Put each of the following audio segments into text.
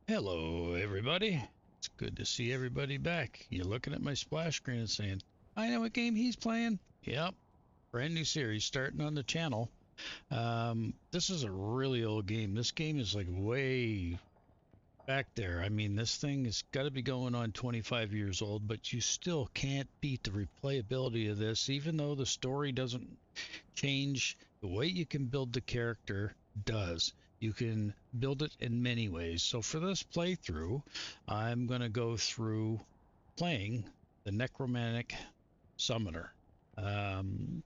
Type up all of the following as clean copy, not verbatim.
Hello, everybody. It's good to see everybody back. You're looking at my splash screen and saying, I know what game he's playing. Yep, brand new series starting on the channel. This is a really old game. This game is like way back there. I mean, this thing has got to be going on 25 years old, but you still can't beat the replayability of this, even though the story doesn't change. The way you can build the character does. You can build it in many ways. So for this playthrough, I'm going to go through playing the Necromantic Summoner. Um,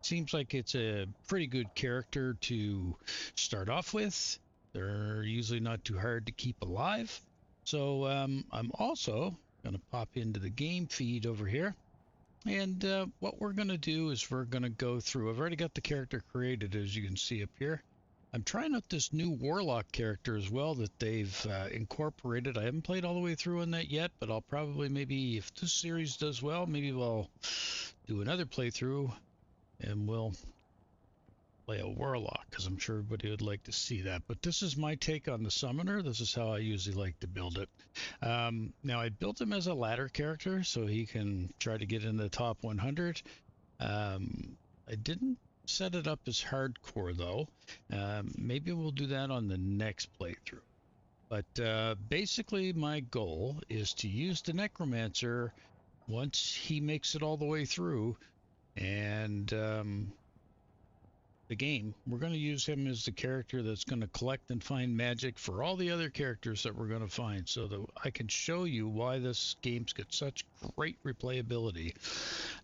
Seems like it's a pretty good character to start off with. They're usually not too hard to keep alive. So I'm also going to pop into the game feed over here, and what we're going to do is we're going to go through. I've already got the character created, as you can see up here. I'm trying out this new Warlock character as well that they've incorporated. I haven't played all the way through on that yet, but I'll probably, maybe if this series does well, maybe we'll do another playthrough and we'll play a Warlock, because I'm sure everybody would like to see that. But this is my take on the Summoner. This is how I usually like to build it. Now, I built him as a ladder character, so he can try to get in the top 100. I didn't set it up as hardcore, though. Maybe we'll do that on the next playthrough. But basically, my goal is to use the Necromancer once he makes it all the way through, and the game, we're going to use him as the character that's going to collect and find magic for all the other characters that we're going to find, so that I can show you why this game's got such great replayability.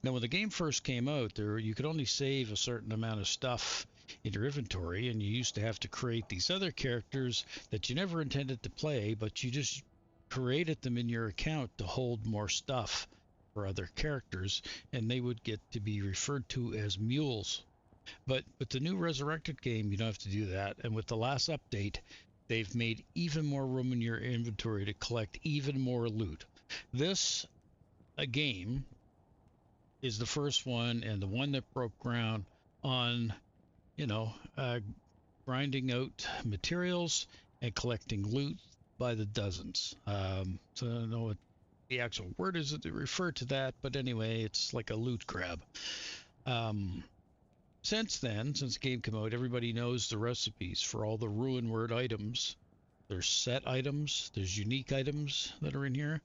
Now, when the game first came out, you could only save a certain amount of stuff in your inventory, and you used to have to create these other characters that you never intended to play, but you just created them in your account to hold more stuff for other characters, and they would get to be referred to as mules. But with the new Resurrected game, you don't have to do that. And with the last update, they've made even more room in your inventory to collect even more loot. This game is the first one and the one that broke ground on, you know, grinding out materials and collecting loot by the dozens. So I don't know what the actual word is that refer to that, but anyway, it's like a loot grab. Since then, since the game came out, everybody knows the recipes for all the ruin word items. There's set items, there's unique items that are in here.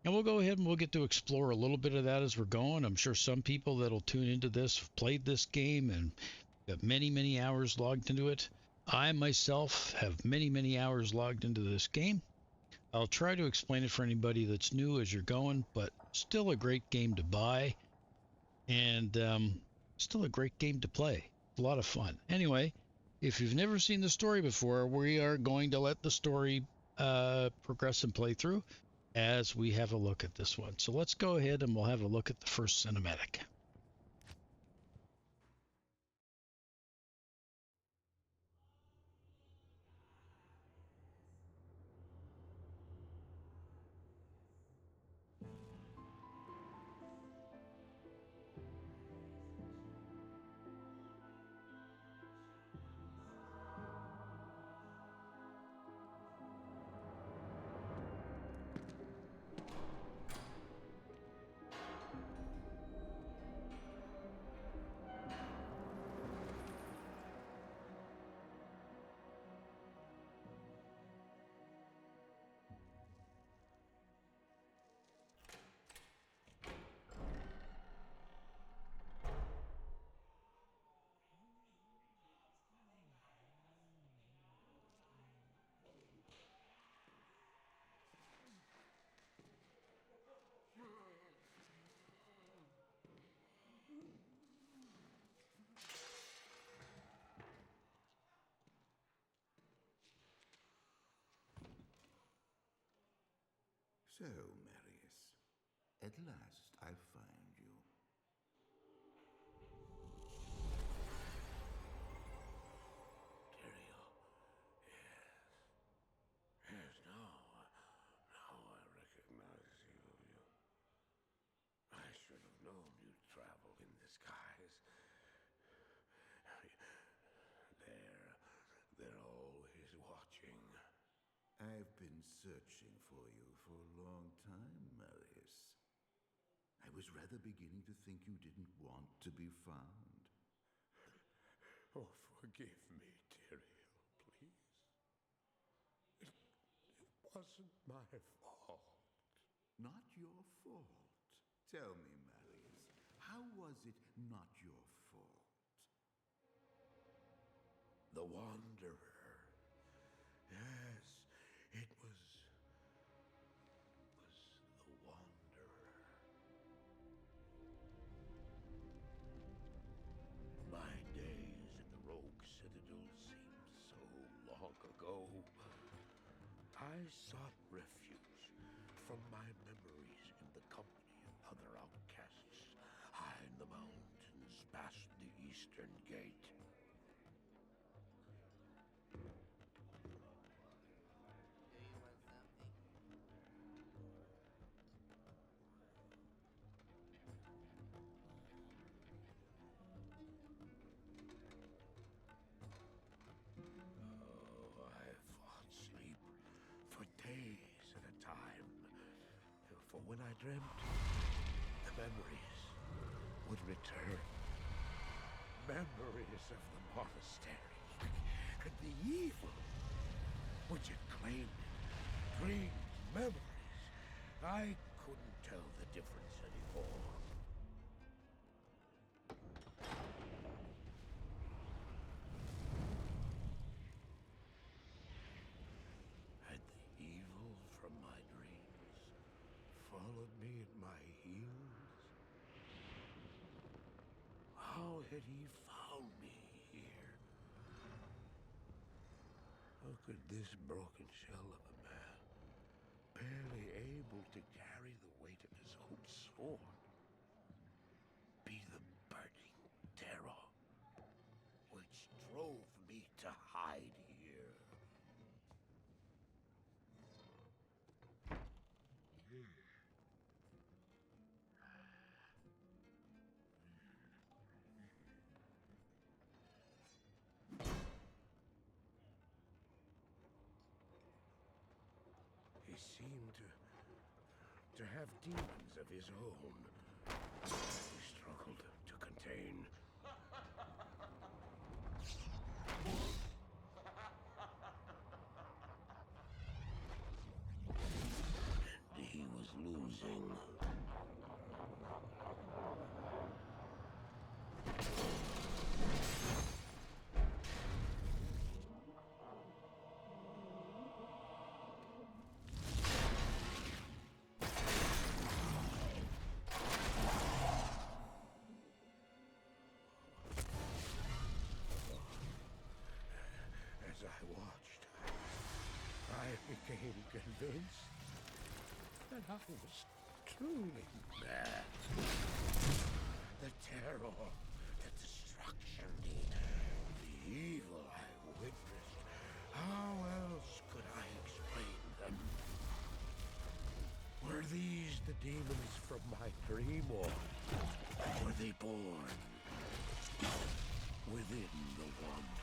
And we'll go ahead and we'll get to explore a little bit of that as we're going. I'm sure some people that'll tune into this have played this game and got many, many hours logged into it. I myself have many, many hours logged into this game. I'll try to explain it for anybody that's new as you're going, but still a great game to buy. And still a great game to play. A lot of fun. Anyway, if you've never seen the story before, we are going to let the story progress and play through as we have a look at this one. So let's go ahead and we'll have a look at the first cinematic. So, Marius, at last I find you. Tyrael, yes, now I recognize you. I should have known you'd travel in disguise. They're always watching. I've been searching for you for a long time, Marius. I was rather beginning to think you didn't want to be found. Oh, forgive me, Tyrael, please. It wasn't my fault. Not your fault. Tell me, Marius, how was it not your fault? The Wanderer. Yes, it was the Wanderer. My days at the Rogue Citadel seem so long ago. I sought refuge from my memories in the company of other outcasts, high in the mountains past the Eastern Gate. I fought sleep for days at a time. For when I dreamt, the memories would return. Memories of the monastery and the evil which had claimed it. Dreams, memories. I couldn't tell the difference anymore. Had the evil from my dreams followed me at my heels? How had he found me here? How could this broken shell of a man, barely able to carry the weight of his own sword, be the burning terror which drove me to hide here? He seemed to have demons of his own. He struggled to contain. And he was losing. As I watched, I became convinced that I was truly mad. The terror, the destruction, the evil I witnessed. How else could I explain them? Were these the demons from my dream, or were they born within the Wanderer?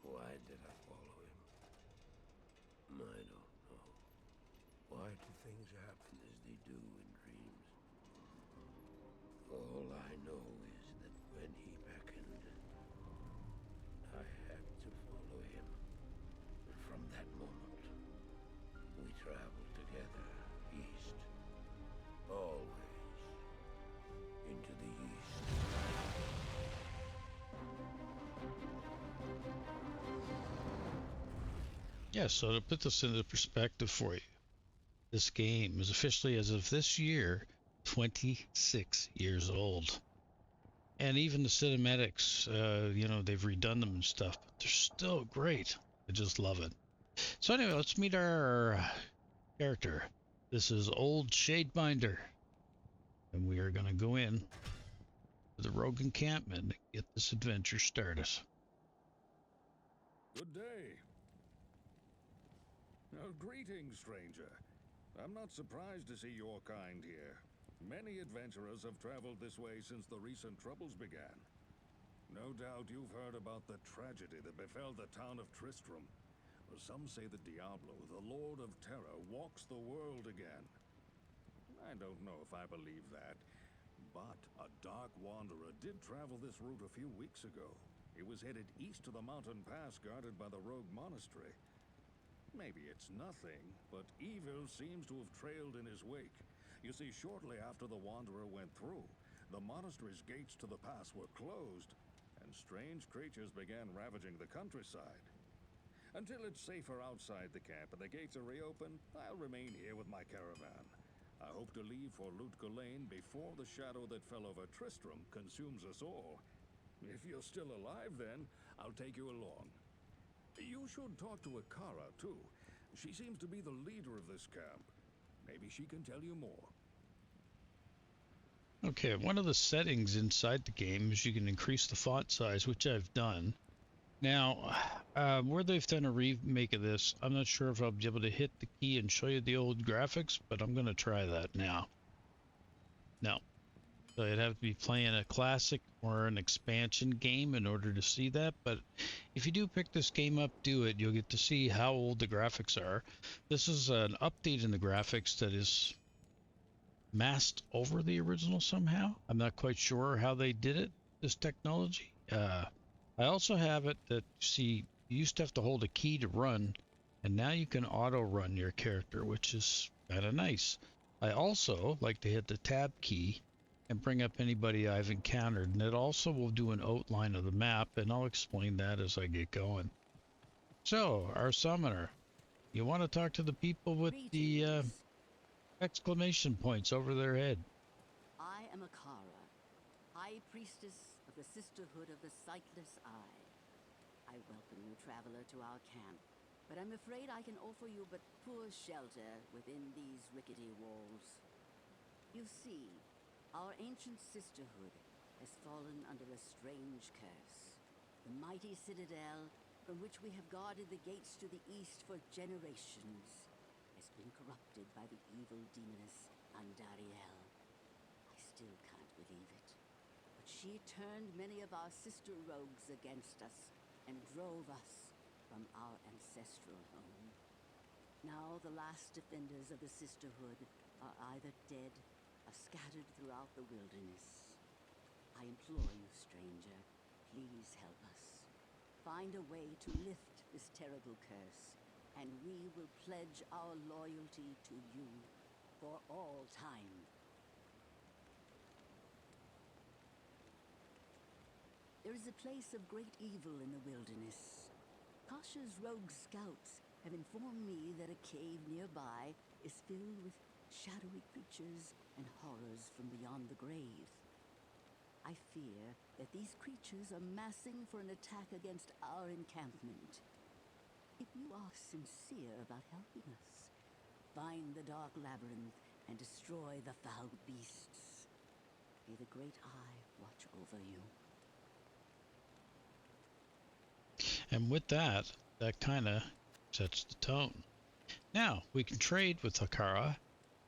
Why did I follow him? I don't know. Why why do things happen as they do in dreams? All I know is that when he beckoned, I had to follow him. And from that moment, we traveled together, east. Always. Into the east. Yeah, so to put this into perspective for you, this game is officially, as of this year, 26 years old. And even the cinematics, they've redone them and stuff, but they're still great. I just love it. So anyway, let's meet our character. This is Old Shadebinder, and we are going to go in to the rogue encampment and get this adventure started. Good day. Greetings, stranger. I'm not surprised to see your kind here. Many adventurers have traveled this way since the recent troubles began. No doubt you've heard about the tragedy that befell the town of Tristram. Some say that Diablo, the Lord of Terror, walks the world again. I don't know if I believe that, but a dark wanderer did travel this route a few weeks ago. He was headed east to the mountain pass guarded by the rogue monastery. Maybe it's nothing, but evil seems to have trailed in his wake. You see, shortly after the wanderer went through, the monastery's gates to the pass were closed, and strange creatures began ravaging the countryside. Until it's safer outside the camp and the gates are reopened, I'll remain here with my caravan. I hope to leave for Lutga Lane before the shadow that fell over Tristram consumes us all. If you're still alive then, I'll take you along. You should talk to Akara, too. She seems to be the leader of this camp. Maybe she can tell you more. Okay, one of the settings inside the game is you can increase the font size, which I've done. Now, where they've done a remake of this, I'm not sure if I'll be able to hit the key and show you the old graphics, but I'm going to try that now. No. So I'd have to be playing a classic or an expansion game in order to see that. But if you do pick this game up, do it. You'll get to see how old the graphics are. This is an update in the graphics that is masked over the original somehow. I'm not quite sure how they did it, this technology. I also have it that, see, you used to have to hold a key to run, and now you can auto run your character, which is kind of nice. I also like to hit the tab key and bring up anybody I've encountered, and it also will do an outline of the map, and I'll explain that as I get going. So, our summoner, you want to talk to the people with the exclamation points over their head. I am Akara, High Priestess of the Sisterhood of the Sightless Eye. I welcome you, traveler, to our camp, but I'm afraid I can offer you but poor shelter within these rickety walls. You see, our ancient sisterhood has fallen under a strange curse. The mighty citadel, from which we have guarded the gates to the east for generations, has been corrupted by the evil demoness Andariel. I still can't believe it, but she turned many of our sister rogues against us and drove us from our ancestral home. Now the last defenders of the sisterhood are either dead or scattered throughout the wilderness. I implore you, stranger, please help us. Find a way to lift this terrible curse, and we will pledge our loyalty to you for all time. There is a place of great evil in the wilderness. Kasha's rogue scouts have informed me that a cave nearby is filled with shadowy creatures and horrors from beyond the grave. I fear that these creatures are massing for an attack against our encampment. If you are sincere about helping us, find the dark labyrinth and destroy the foul beasts. May the Great Eye watch over you. And with that, that kind of sets the tone. Now, we can trade with Akara,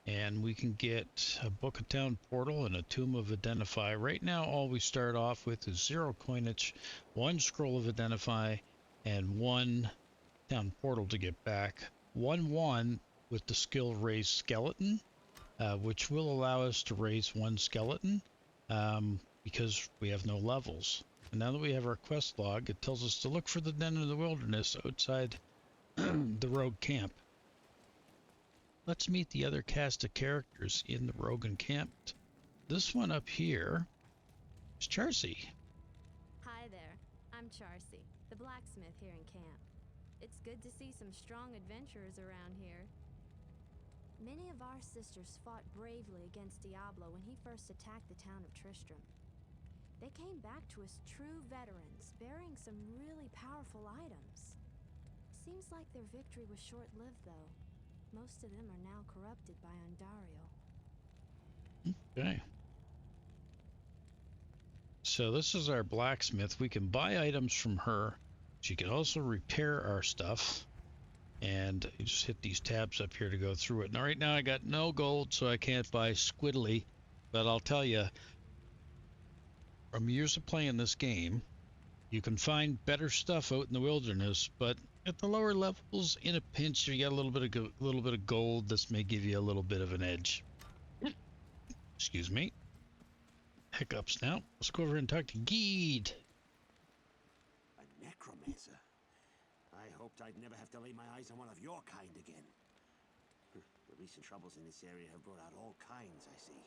and we can get a Book of Town portal and a Tomb of Identify. Right now, all we start off with is 0 coinage, 1 scroll of Identify, and 1 town portal to get back. 1/1 with the skill Raise Skeleton, which will allow us to raise one skeleton because we have no levels. And now that we have our quest log, it tells us to look for the Den of the Wilderness outside the rogue camp. Let's meet the other cast of characters in the rogue encampment. This one up here is Charcy. Hi there, I'm Charcy, the blacksmith here in camp. It's good to see some strong adventurers around here. Many of our sisters fought bravely against Diablo when he first attacked the town of Tristram. They came back to us true veterans, bearing some really powerful items. Seems like their victory was short-lived, though. Most of them are now corrupted by Ondario. Okay. So this is our blacksmith. We can buy items from her. She can also repair our stuff. And you just hit these tabs up here to go through it. Now, right now I got no gold, so I can't buy Squiddly. But I'll tell you, from years of playing this game, you can find better stuff out in the wilderness, but at the lower levels, in a pinch, you get a little bit of gold. This may give you a little bit of an edge. Excuse me. Hiccups now. Let's go over and talk to Geed. A necromancer? I hoped I'd never have to lay my eyes on one of your kind again. The recent troubles in this area have brought out all kinds, I see.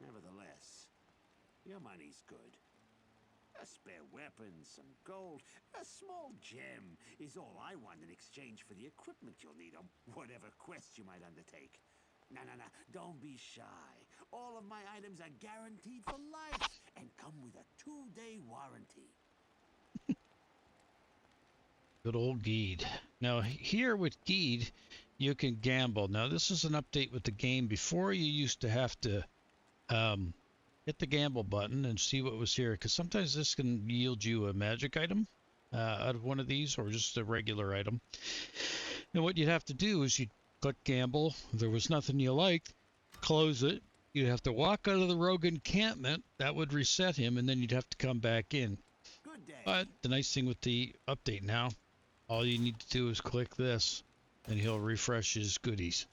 Nevertheless, your money's good. A spare weapon, some gold, a small gem is all I want in exchange for the equipment you'll need on whatever quest you might undertake. No, don't be shy. All of my items are guaranteed for life and come with a 2-day warranty. Good old Geed. Now here with Geed, you can gamble. Now this is an update with the game. Before you used to have to hit the gamble button and see what was here, because sometimes this can yield you a magic item out of one of these, or just a regular item. And what you'd have to do is you'd click gamble. If there was nothing you liked, close it. You'd have to walk out of the rogue encampment. That would reset him, and then you'd have to come back in. Good day. But the nice thing with the update now, all you need to do is click this, and he'll refresh his goodies.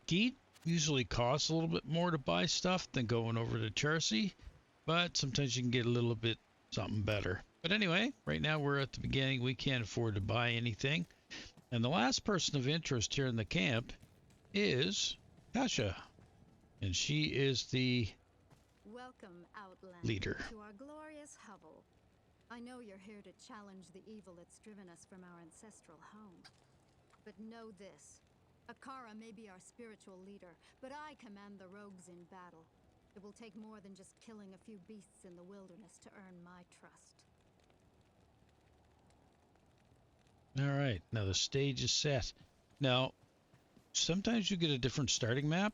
Geed usually costs a little bit more to buy stuff than going over to Charcy, but sometimes you can get a little bit something better. But anyway, right now we're at the beginning. We can't afford to buy anything. And the last person of interest here in the camp is Tasha, and she is the Welcome, Outlander, leader. to our glorious hovel. I know you're here to challenge the evil that's driven us from our ancestral home. But know this. Akara may be our spiritual leader, but I command the rogues in battle. It will take more than just killing a few beasts in the wilderness to earn my trust. All right, now the stage is set. Now, sometimes you get a different starting map.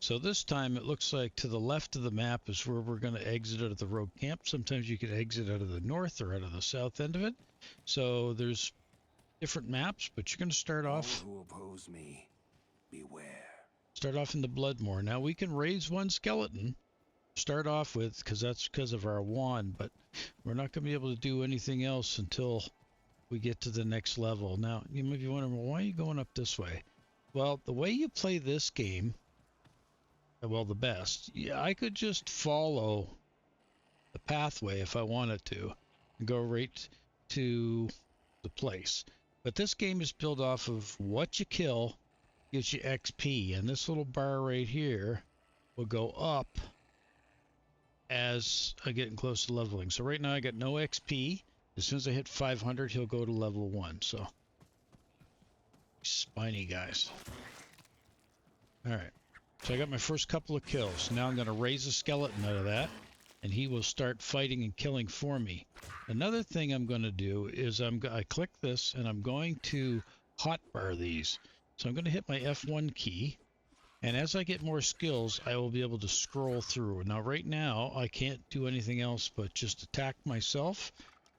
So this time it looks like to the left of the map is where we're going to exit out of the rogue camp. Sometimes you could exit out of the north or out of the south end of it. So there's different maps, but you're going to start off. All who oppose me, beware. Start off in the Bloodmoor. Now we can raise one skeleton. Start off with, because that's because of our wand, but we're not going to be able to do anything else until we get to the next level. Now you might be wondering, well, why are you going up this way? Well, the way you play this game, well, the best. Yeah, I could just follow the pathway if I wanted to and go right to the place. But this game is built off of what you kill gives you XP, and this little bar right here will go up as I get close to leveling. So right now I got no XP. As soon as I hit 500, he'll go to level 1. So spiny guys. All right. So I got my first couple of kills. Now I'm going to raise a skeleton out of that, and he will start fighting and killing for me. Another thing I'm going to do is I click this, and I'm going to hotbar these. So I'm going to hit my F1 key, and as I get more skills, I will be able to scroll through. Now right now, I can't do anything else but just attack myself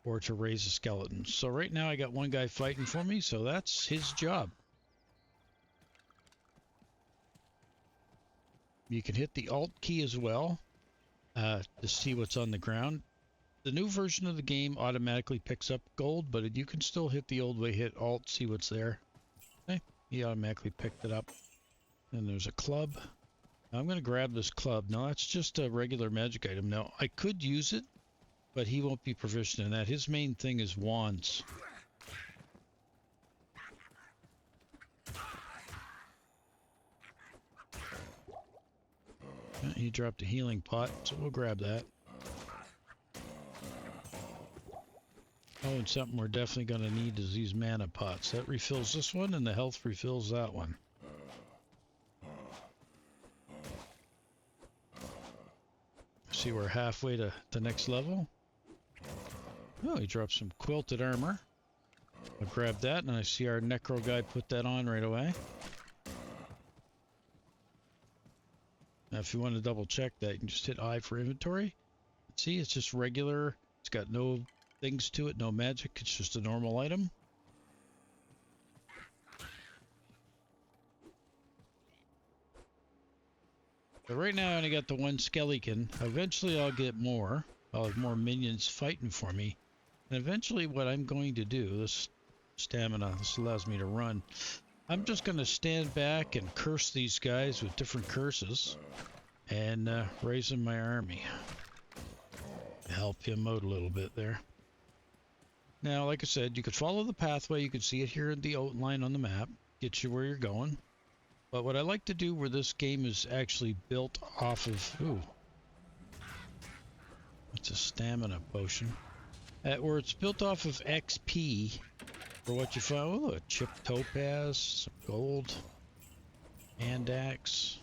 or to raise a skeleton. So right now I got one guy fighting for me, so that's his job. You can hit the Alt key as well to see what's on the ground. The new version of the game automatically picks up gold, but you can still hit the old way, hit Alt, see what's there. Okay. He automatically picked it up. And there's a club. I'm going to grab this club. Now, that's just a regular magic item. Now, I could use it, but he won't be proficient in that. His main thing is wands. He dropped a healing pot, so we'll grab that. Oh, and something we're definitely going to need is these mana pots. That refills this one, and the health refills that one. See, we're halfway to the next level. Oh, he dropped some quilted armor. I'll grab that, and I see our necro guy put that on right away. Now, if you want to double check that, you can just hit I for inventory. See, it's just regular. It's got no things to it, no magic. It's just a normal item. But right now, I only got the one skeleton. Eventually, I'll get more. I'll have more minions fighting for me. And eventually, what I'm going to do, this stamina, this allows me to run. I'm just going to stand back and curse these guys with different curses and raise my army. Help him out a little bit there. Now, like I said, you could follow the pathway. You can see it here in the outline on the map. Get you where you're going. But what I like to do where this game is actually built off of... Ooh. It's a stamina potion. Where it's built off of XP for what you find. Oh, a chipped topaz, some gold, hand axe,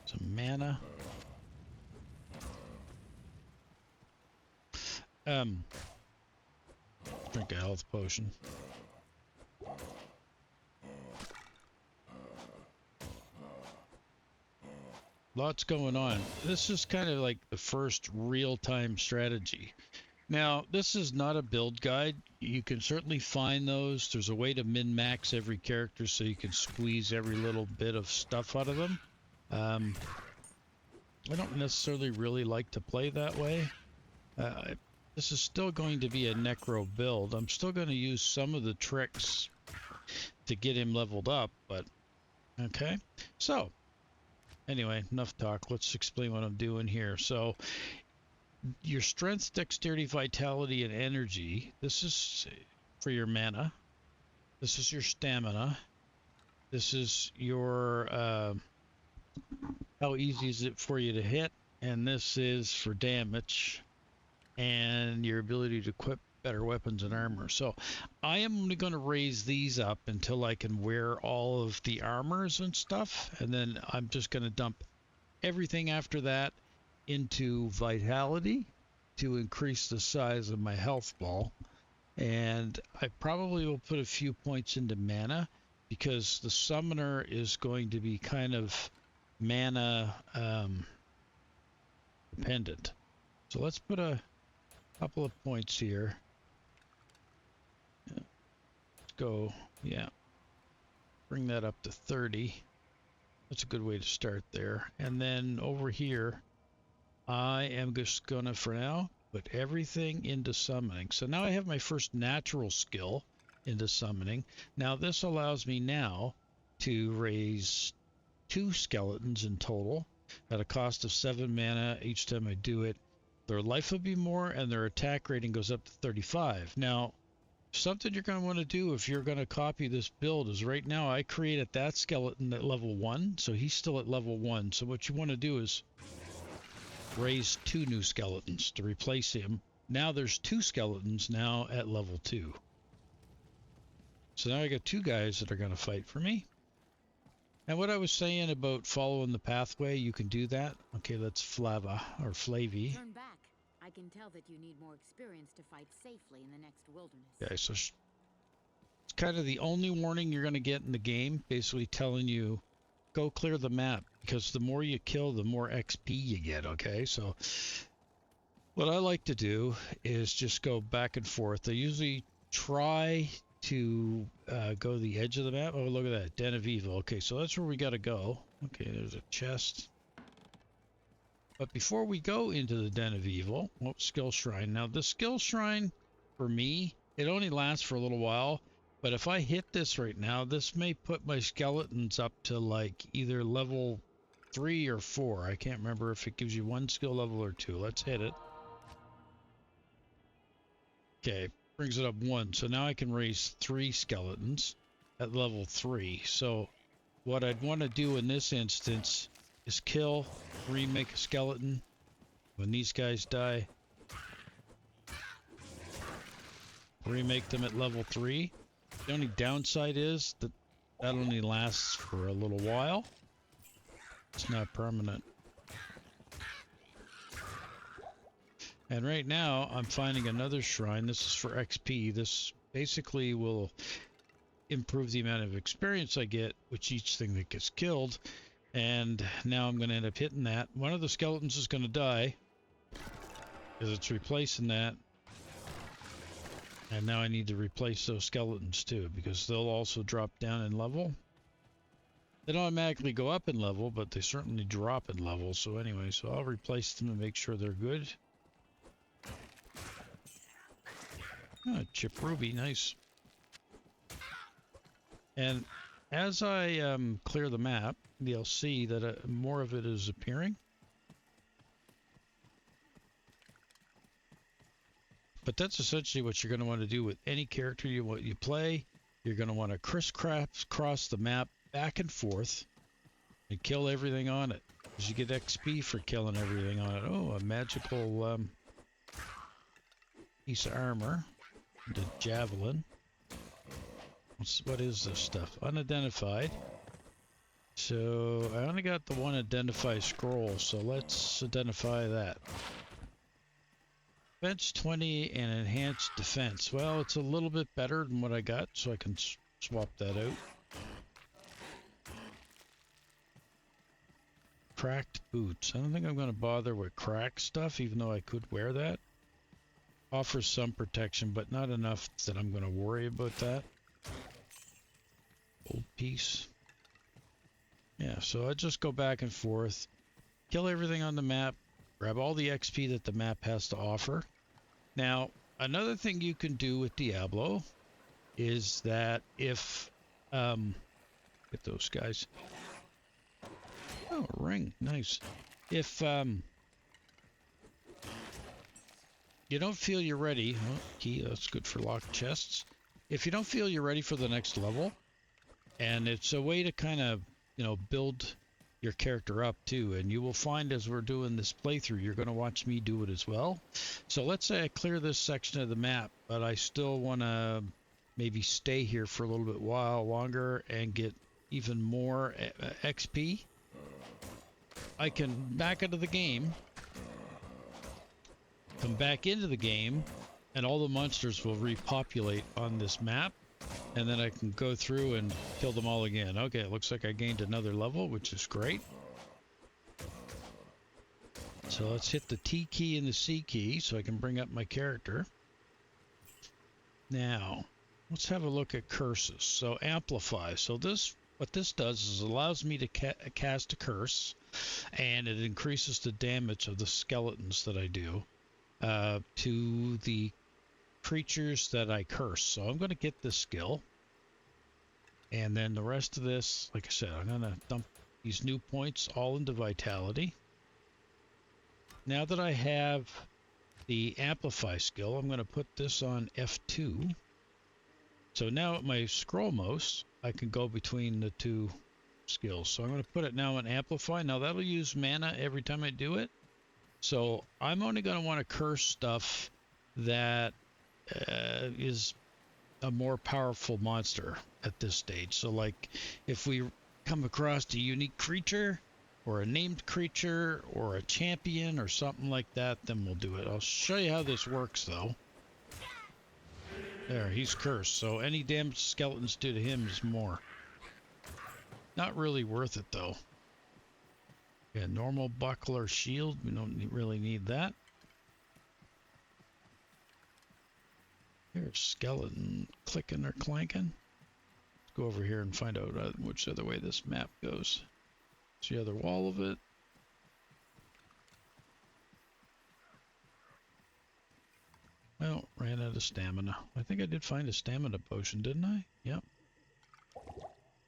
some mana. Drink a health potion. Lots going on. This is kind of like the first real-time strategy. Now, this is not a build guide. You can certainly find those. There's a way to min-max every character so you can squeeze every little bit of stuff out of them. I don't necessarily really like to play that way. This is still going to be a necro build. I'm still going to use some of the tricks to get him leveled up, but okay. So, anyway, enough talk. Let's explain what I'm doing here. So, your strength, dexterity, vitality, and energy. This is for your mana. This is your stamina. This is your how easy is it for you to hit, and this is for damage and your ability to equip better weapons and armor. So I am only going to raise these up until I can wear all of the armors and stuff, and then I'm just going to dump everything after that into vitality to increase the size of my health ball. And I probably will put a few points into mana because the summoner is going to be kind of mana dependent. So let's put a couple of points here. Let's go, yeah. Bring that up to 30. That's a good way to start there. And then over here, I am just gonna, for now, put everything into summoning. So now I have my first natural skill into summoning. Now this allows me now to raise 2 skeletons in total at a cost of 7 mana each time I do it. Their life will be more and their attack rating goes up to 35. Now, something you're going to want to do if you're going to copy this build is right now I created that skeleton at level 1, so he's still at level 1. So what you want to do is raise 2 new skeletons to replace him. Now there's 2 skeletons now at level 2. So now I got 2 guys that are going to fight for me. And what I was saying about following the pathway, you can do that. Okay, that's Flava or Flavy. Turn back. I can tell that you need more experience to fight safely in the next wilderness. Okay, so it's kind of the only warning you're going to get in the game, basically telling you, go clear the map, because the more you kill, the more XP you get, okay? So what I like to do is just go back and forth. I usually try to go to the edge of the map. Oh, look at that, Den of Evil. Okay, so that's where we got to go. Okay, there's a chest. But before we go into the Den of Evil, skill shrine. Now, the skill shrine, for me, it only lasts for a little while. But if I hit this right now, this may put my skeletons up to like either level 3 or 4. I can't remember if it gives you 1 skill level or 2. Let's hit it. Okay, brings it up 1. So now I can raise 3 skeletons at level 3. So what I'd want to do in this instance is kill, remake a skeleton. When these guys die, remake them at level 3. The only downside is that that only lasts for a little while. It's not permanent. And right now, I'm finding another shrine. This is for XP. This basically will improve the amount of experience I get with each thing that gets killed. And now I'm going to end up hitting that. One of the skeletons is going to die, because it's replacing that. And now I need to replace those skeletons too, because they'll also drop down in level. They don't automatically go up in level, but they certainly drop in level. So anyway, so I'll replace them and make sure they're good. Ah, chip ruby, nice. And as I clear the map, you'll see that more of it is appearing. But that's essentially what you're going to want to do with any character you play. You're going to want to crisscross the map back and forth and kill everything on it, because you get XP for killing everything on it. Oh, a magical piece of armor, the javelin. What is this stuff? Unidentified. So I only got the one identify scroll, so let's identify that. Defense 20 and enhanced defense. Well, it's a little bit better than what I got, so I can swap that out. Cracked boots. I don't think I'm going to bother with cracked stuff, even though I could wear that. Offers some protection, but not enough that I'm going to worry about that. Old piece. Yeah, so I just go back and forth, kill everything on the map, grab all the XP that the map has to offer. Now, another thing you can do with Diablo is that if, get those guys. Oh, a ring, nice. If you don't feel you're ready, oh, key, that's good for locked chests. If you don't feel you're ready for the next level, and it's a way to kind of, you know, build your character up too, and you will find as we're doing this playthrough, you're going to watch me do it as well. So let's say I clear this section of the map, but I still want to maybe stay here for a little bit while longer and get even more XP. I can back out of the game, come back into the game, and all the monsters will repopulate on this map. And then I can go through and kill them all again. Okay, it looks like I gained another level, which is great. So let's hit the T key and the C key so I can bring up my character. Now, let's have a look at curses. So amplify. So this, what this does is allows me to cast a curse, and it increases the damage of the skeletons that I do to the creatures that I curse. So I'm going to get this skill, and then the rest of this, like I said, I'm going to dump these new points all into vitality. Now that I have the amplify skill, I'm going to put this on F2. So now at my scroll mouse, I can go between the two skills. So I'm going to put it now on amplify. Now that'll use mana every time I do it. So I'm only going to want to curse stuff that is a more powerful monster at this stage. So like if we come across a unique creature or a named creature or a champion or something like that, then we'll do it. I'll show you how this works though. There, he's cursed, so any damage skeletons do to him is more. Not really worth it though. Yeah, normal buckler shield, we don't really need that. Here's skeleton clicking or clanking. Let's go over here and find out which other way this map goes. It's the other wall of it. Well, ran out of stamina. I think I did find a stamina potion, didn't I? Yep.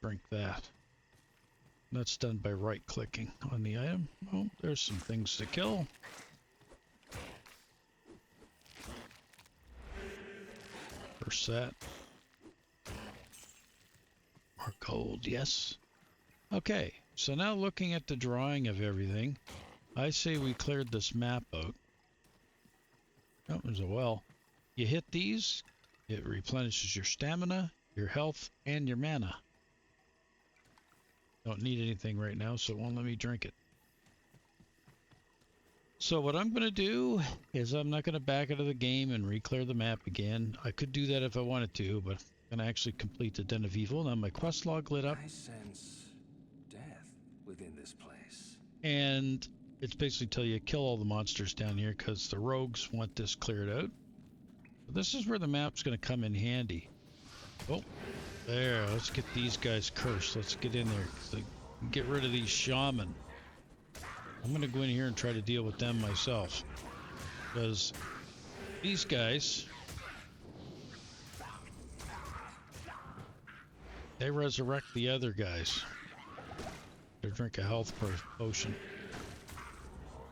Drink that. That's done by right-clicking on the item. Oh, there's some things to kill. First set. More gold, yes. Okay, so now looking at the drawing of everything, I say we cleared this map out. Oh, there's a well. You hit these, it replenishes your stamina, your health, and your mana. Don't need anything right now, so it won't let me drink it. So what I'm going to do is I'm not going to back out of the game and re-clear the map again. I could do that if I wanted to, but I'm going to actually complete the Den of Evil. Now my quest log lit up. I sense death within this place. And it's basically tell you kill all the monsters down here because the rogues want this cleared out. But this is where the map's going to come in handy. Oh, there. Let's get these guys cursed. Let's get in there. Get rid of these shaman. I'm going to go in here and try to deal with them myself. Because these guys, they resurrect the other guys. They drink a health potion.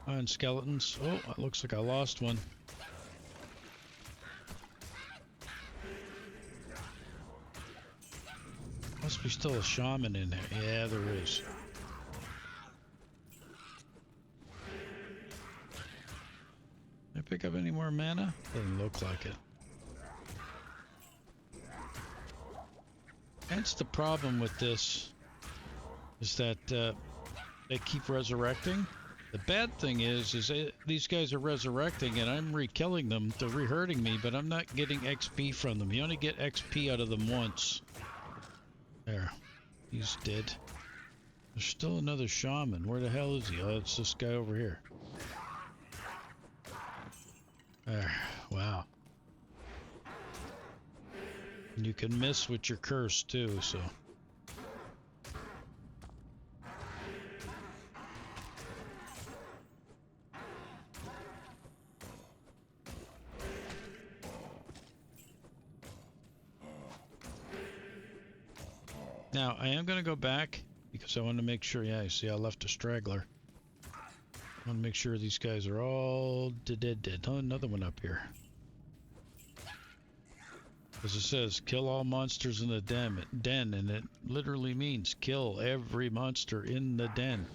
And skeletons. Oh, it looks like I lost one. Must be still a shaman in there. Yeah, there is. Did I pick up any more mana? Doesn't look like it. That's the problem with this, is that they keep resurrecting. The bad thing is these guys are resurrecting and I'm re-killing them. They're re-hurting me, but I'm not getting XP from them. You only get XP out of them once. There. He's dead. There's still another shaman. Where the hell is he? Oh, it's this guy over here. There. Wow. And you can miss with your curse too, so. Now, I am going to go back because I want to make sure, yeah, you see I left a straggler. I want to make sure these guys are all dead. Oh, another one up here. As it says, kill all monsters in the den, and it literally means kill every monster in the den.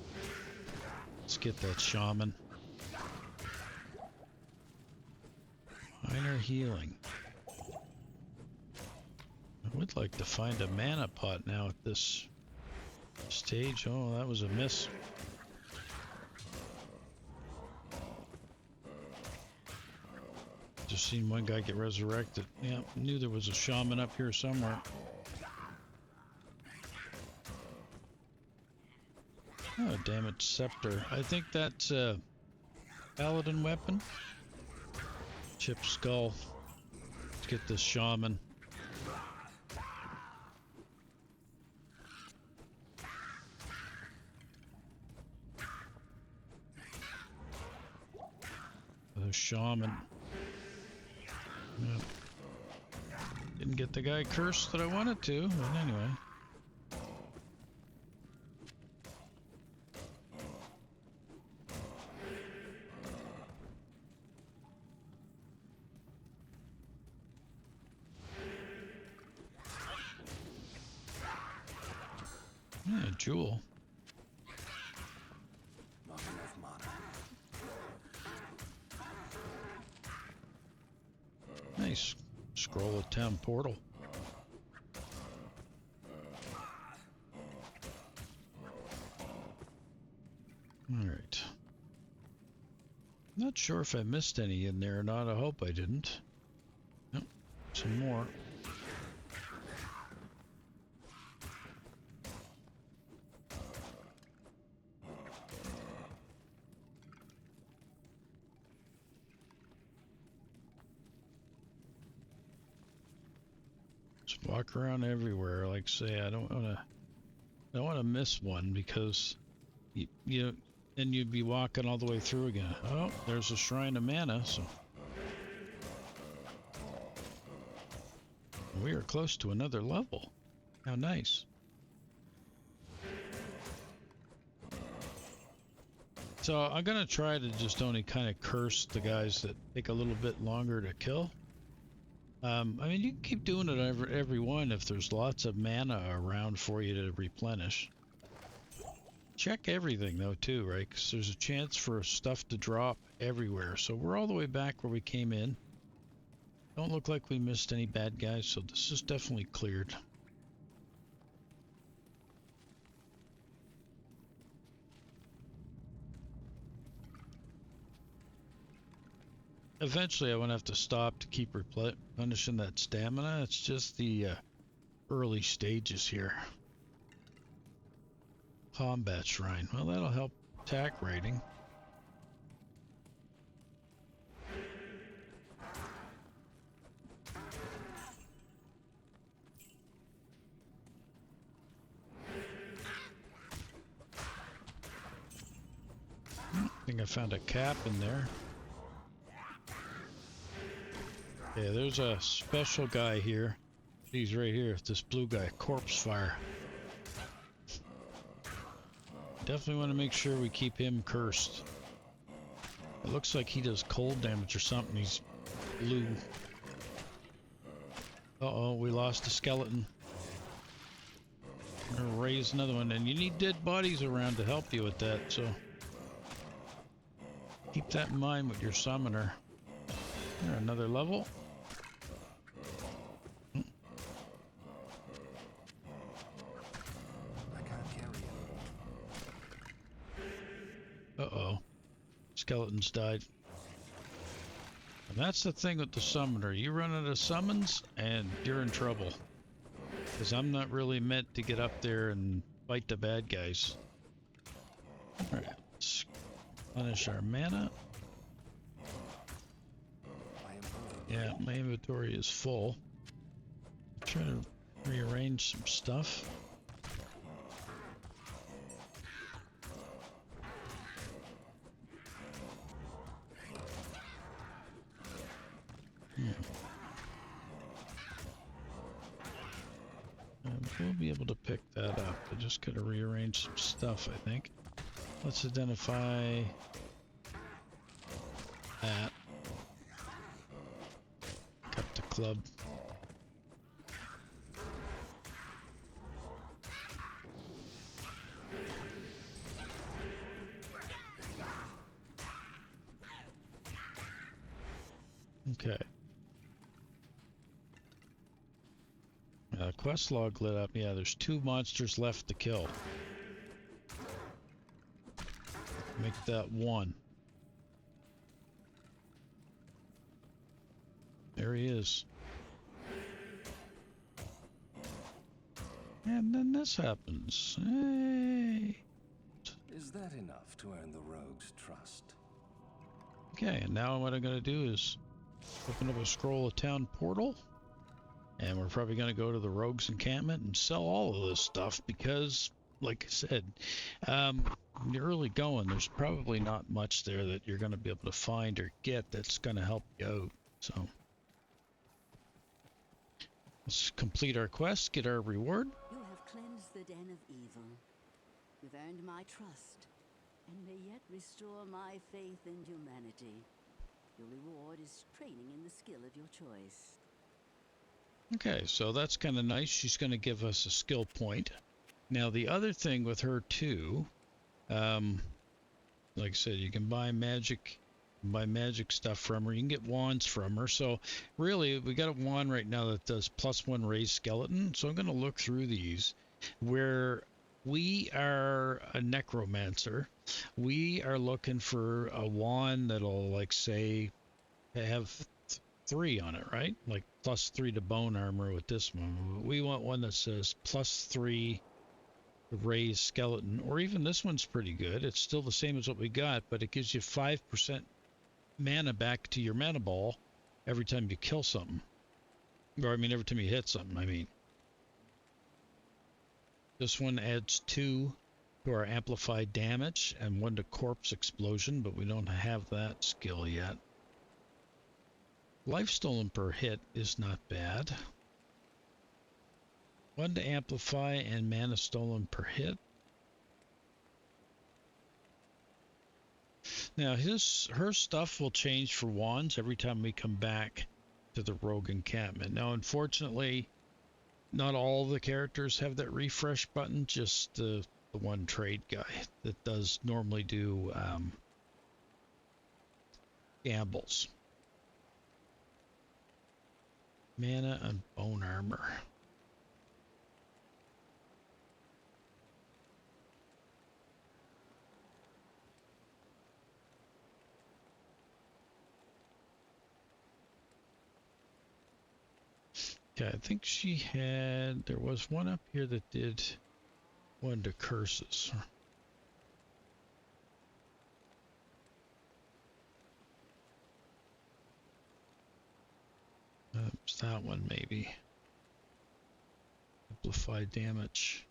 Let's get that shaman. Minor healing. I would like to find a mana pot now at this stage. Oh, that was a miss. Just seen one guy get resurrected. Yeah, knew there was a shaman up here somewhere. Oh, damn it, scepter. I think that's a paladin weapon. Chip skull. Let's get this shaman. The shaman. Yep. Didn't get the guy cursed that I wanted to, but anyway. Yeah, jewel. Not enough mana. Nice. Scroll of town portal. Alright. Not sure if I missed any in there or not. I hope I didn't. Nope. Some more. Just walk around everywhere. Like say, I don't want to miss one because you then you'd be walking all the way through again. Oh, there's a shrine of mana, so We are close to another level. How nice. So I'm going to try to just only kind of curse the guys that take a little bit longer to kill. I mean, you can keep doing it every one if there's lots of mana around for you to replenish. Check everything though too, right? Because there's a chance for stuff to drop everywhere. So we're all the way back where we came in. Don't look like we missed any bad guys, so this is definitely cleared. Eventually I won't have to stop to keep replenishing that stamina. It's just the early stages here. Combat Shrine. Well, that'll help attack rating. I think I found a cap in there. Yeah, there's a special guy here. He's right here, this blue guy, Corpse Fire. Definitely want to make sure we keep him cursed. It looks like he does cold damage or something. He's blue. Uh-oh, we lost a skeleton. I'm gonna raise another one, and you need dead bodies around to help you with that, so keep that in mind with your summoner. There, another level. Uh-oh. Skeletons died. And that's the thing with the summoner. You run out of summons, and you're in trouble. Because I'm not really meant to get up there and fight the bad guys. Alright, let's punish our mana. Yeah, my inventory is full. Try to rearrange some stuff. We'll be able to pick that up. I just gotta rearrange some stuff, I think. Let's identify that. Pick up the club. Okay. Quest log lit up. Yeah, there's 2 monsters left to kill. Make that 1. There he is. And then this happens. Hey. Is that enough to earn the rogue's trust? Okay, and now what I'm going to do is open up a scroll of town portal. And we're probably going to go to the rogues encampment and sell all of this stuff because, like I said, you're early going. There's probably not much there that you're going to be able to find or get that's going to help you out. So let's complete our quest, get our reward. You have cleansed the den of evil. You've earned my trust, and may yet restore my faith in humanity. Your reward is training in the skill of your choice. Okay, so that's kind of nice. She's going to give us a skill point. Now, the other thing with her, too, like I said, you can buy magic stuff from her. You can get wands from her. So, really, we got a wand right now that does +1 raised skeleton. So, I'm going to look through these. Where we are a necromancer, we are looking for a wand that'll, like, say, have 3 on it, right? Like +3 to bone armor with this one. We want one that says +3 raised skeleton, or even this one's pretty good. It's still the same as what we got, but it gives you 5% mana back to your mana ball every time you kill something. Or I mean, every time you hit something, I mean. This one adds 2 to our amplified damage and 1 to corpse explosion, but we don't have that skill yet. Life stolen per hit is not bad. 1 to amplify and mana stolen per hit. Now her stuff will change for wands every time we come back to the rogue encampment. Now unfortunately, not all the characters have that refresh button, just the one trade guy that does normally do gambles. Mana and bone armor. Yeah, I think there was one up here that did one to curses. It's that one maybe. Amplify damage.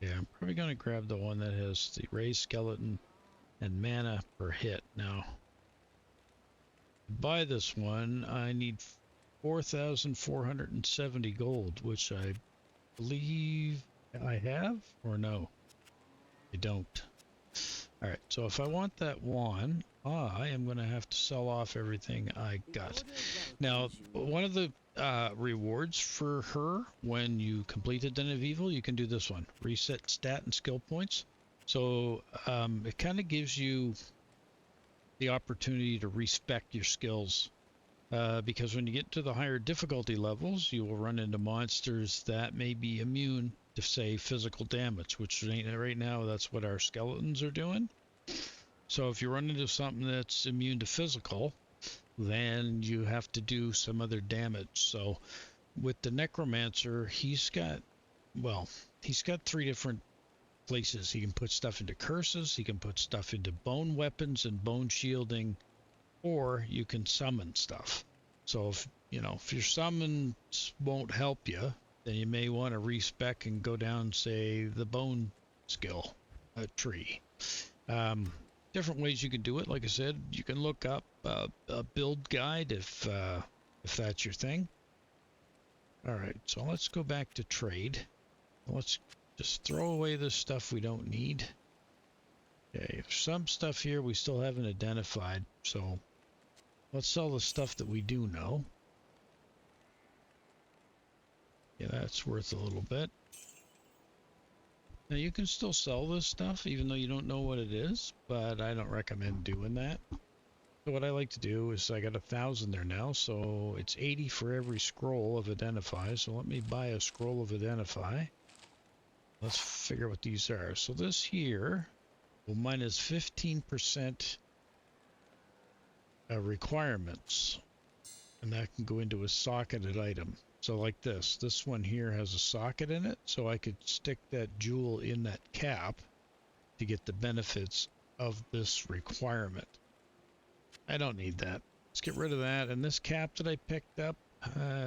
Yeah, I'm probably going to grab the one that has the raised skeleton and mana per hit. Now, to buy this one, I need 4,470 gold, which I believe I have, or no? I don't. Alright, so if I want that one, I am going to have to sell off everything I got. Now, one of the rewards for her when you complete a Den of Evil, you can do this one. Reset stat and skill points. So it kind of gives you the opportunity to respec your skills. Because when you get to the higher difficulty levels, you will run into monsters that may be immune to, say, physical damage, which right now that's what our skeletons are doing. So if you run into something that's immune to physical, then you have to do some other damage. So with the Necromancer, he's got 3 different places. He can put stuff into curses, he can put stuff into bone weapons and bone shielding, or you can summon stuff. So if your summons won't help you, then you may want to respec and go down, say, the bone skill tree. Different ways you can do it. Like I said, you can look up a build guide if that's your thing. All right, so let's go back to trade. Let's just throw away this stuff we don't need. Okay, some stuff here we still haven't identified, so let's sell the stuff that we do know. Yeah, that's worth a little bit. Now you can still sell this stuff even though you don't know what it is, but I don't recommend doing that. So what I like to do is I got 1,000 there now, so it's 80 for every scroll of identify. So let me buy a scroll of identify. Let's figure what these are. So this here, well, mine is 15% requirements, and that can go into a socketed item. So like this one here has a socket in it, so I could stick that jewel in that cap to get the benefits of this requirement. I don't need that. Let's get rid of that. And this cap that I picked up,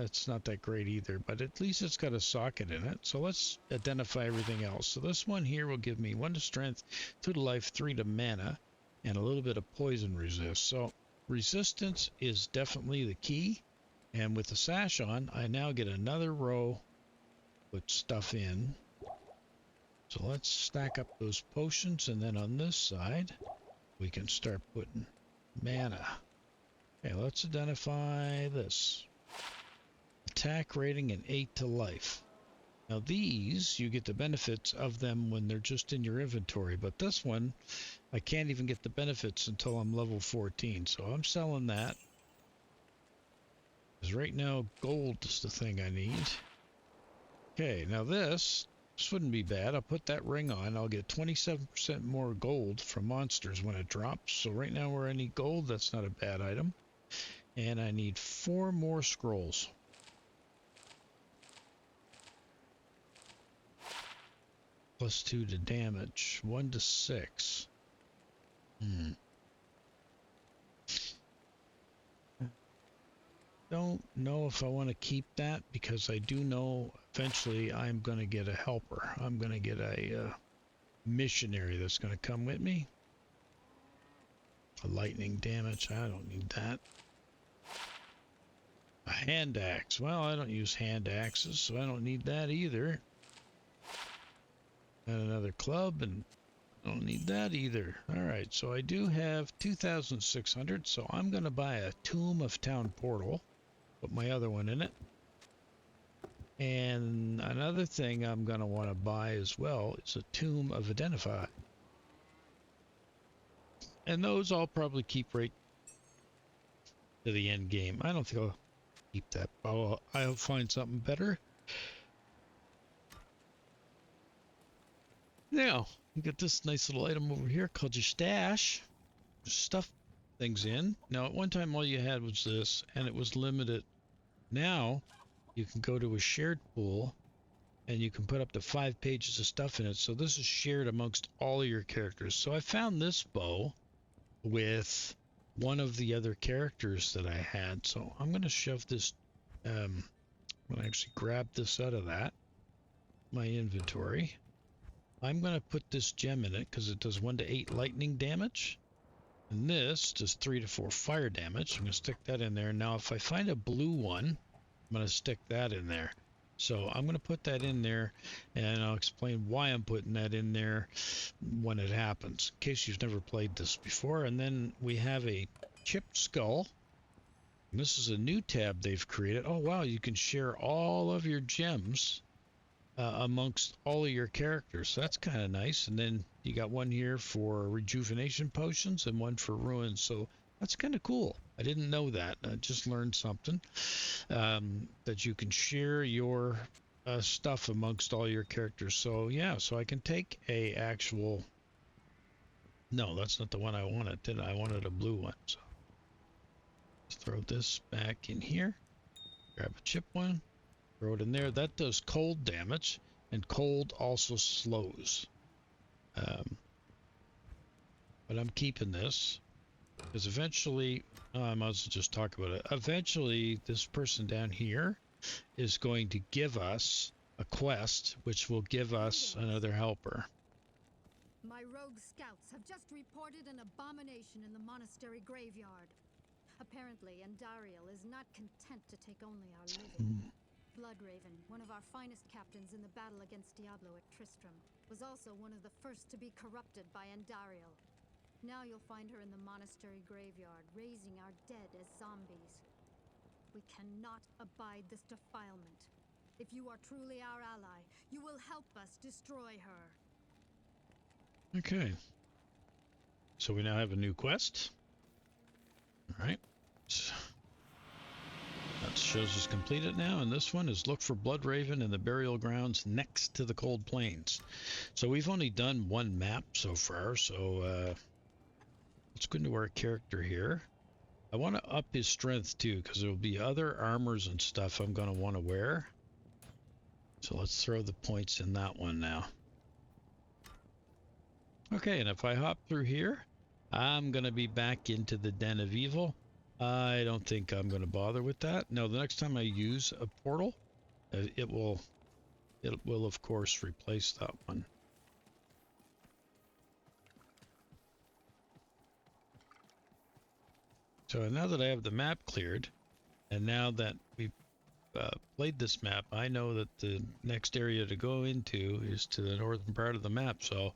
it's not that great either, but at least it's got a socket in it. So let's identify everything else. So this one here will give me 1 to strength, 2 to life, 3 to mana, and a little bit of poison resist. So resistance is definitely the key. And with the sash on, I now get another row, put stuff in. So let's stack up those potions, and then on this side, we can start putting mana. Okay, let's identify this. Attack rating and 8 to life. Now these, you get the benefits of them when they're just in your inventory, but this one, I can't even get the benefits until I'm level 14, so I'm selling that. Because right now, gold is the thing I need. Okay, now this wouldn't be bad. I'll put that ring on. I'll get 27% more gold from monsters when it drops. So right now where I need gold, that's not a bad item. And I need 4 more scrolls. Plus 2 to damage. 1 to 6. don't know if I want to keep that because I do know eventually I'm going to get a helper. I'm going to get a missionary that's going to come with me. A lightning damage. I don't need that. A hand axe. Well, I don't use hand axes, so I don't need that either. And another club, and I don't need that either. Alright, so I do have 2,600, so I'm going to buy a Tomb of Town Portal. Put my other one in it. And another thing I'm going to want to buy as well is a Tomb of Identify. And those I'll probably keep right to the end game. I don't think I'll keep that. I'll find something better. Now, you got this nice little item over here called your stash. Stuff things in. Now, at one time all you had was this, and it was limited. Now, you can go to a shared pool, and you can put up to 5 pages of stuff in it. So this is shared amongst all of your characters. So I found this bow with one of the other characters that I had. So I'm going to shove this, I'm going to actually grab this out of my inventory. I'm going to put this gem in it because it does 1 to 8 lightning damage. And this does 3 to 4 fire damage. I'm going to stick that in there. Now, if I find a blue one, I'm going to stick that in there. So I'm going to put that in there, and I'll explain why I'm putting that in there when it happens, in case you've never played this before. And then we have a chipped skull. And this is a new tab they've created. Oh, wow, you can share all of your gems amongst all of your characters. So that's kind of nice. And then you got one here for rejuvenation potions and one for ruins. So that's kind of cool. I didn't know that. I just learned something, that you can share your stuff amongst all your characters. So yeah, so I can take a actual, no, that's not the one I wanted, did I? I wanted a blue one. So let's throw this back in here, grab a chip one, throw it in there. That does cold damage, and cold also slows. But I'm keeping this because eventually, I might as well just talk about it. Eventually, this person down here is going to give us a quest, which will give us another helper. My rogue scouts have just reported an abomination in the monastery graveyard. Apparently, Andariel is not content to take only our living. Bloodraven, one of our finest captains in the battle against Diablo at Tristram, was also one of the first to be corrupted by Andariel. Now you'll find her in the monastery graveyard, raising our dead as zombies. We cannot abide this defilement. If you are truly our ally, you will help us destroy her. Okay. So we now have a new quest. All right. That shows us completed now, and this one is look for Bloodraven in the burial grounds next to the Cold Plains. So we've only done one map so far, so let's go into our character here. I want to up his strength too, because there will be other armors and stuff I'm going to want to wear. So let's throw the points in that one now. Okay, and if I hop through here, I'm going to be back into the Den of Evil. I don't think I'm going to bother with that. No, the next time I use a portal, it will of course replace that one. So now that I have the map cleared, and now that we've played this map, I know that the next area to go into is to the northern part of the map. So,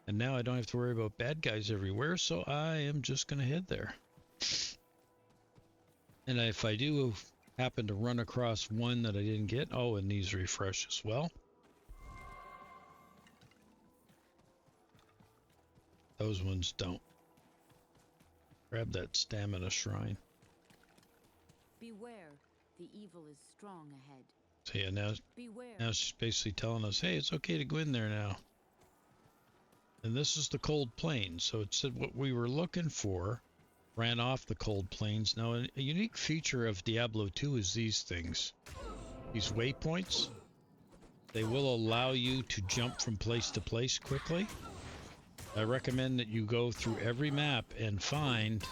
and now I don't have to worry about bad guys everywhere, so I am just going to head there. And if I do happen to run across one that I didn't get, oh, and these refresh as well. Those ones don't. Grab that stamina shrine. Beware, the evil is strong ahead. So yeah, now she's basically telling us, hey, it's okay to go in there now. And this is the Cold Plains. So it said what we were looking for ran off the Cold Plains. Now, a unique feature of Diablo 2 is these things. These waypoints. They will allow you to jump from place to place quickly. I recommend that you go through every map and find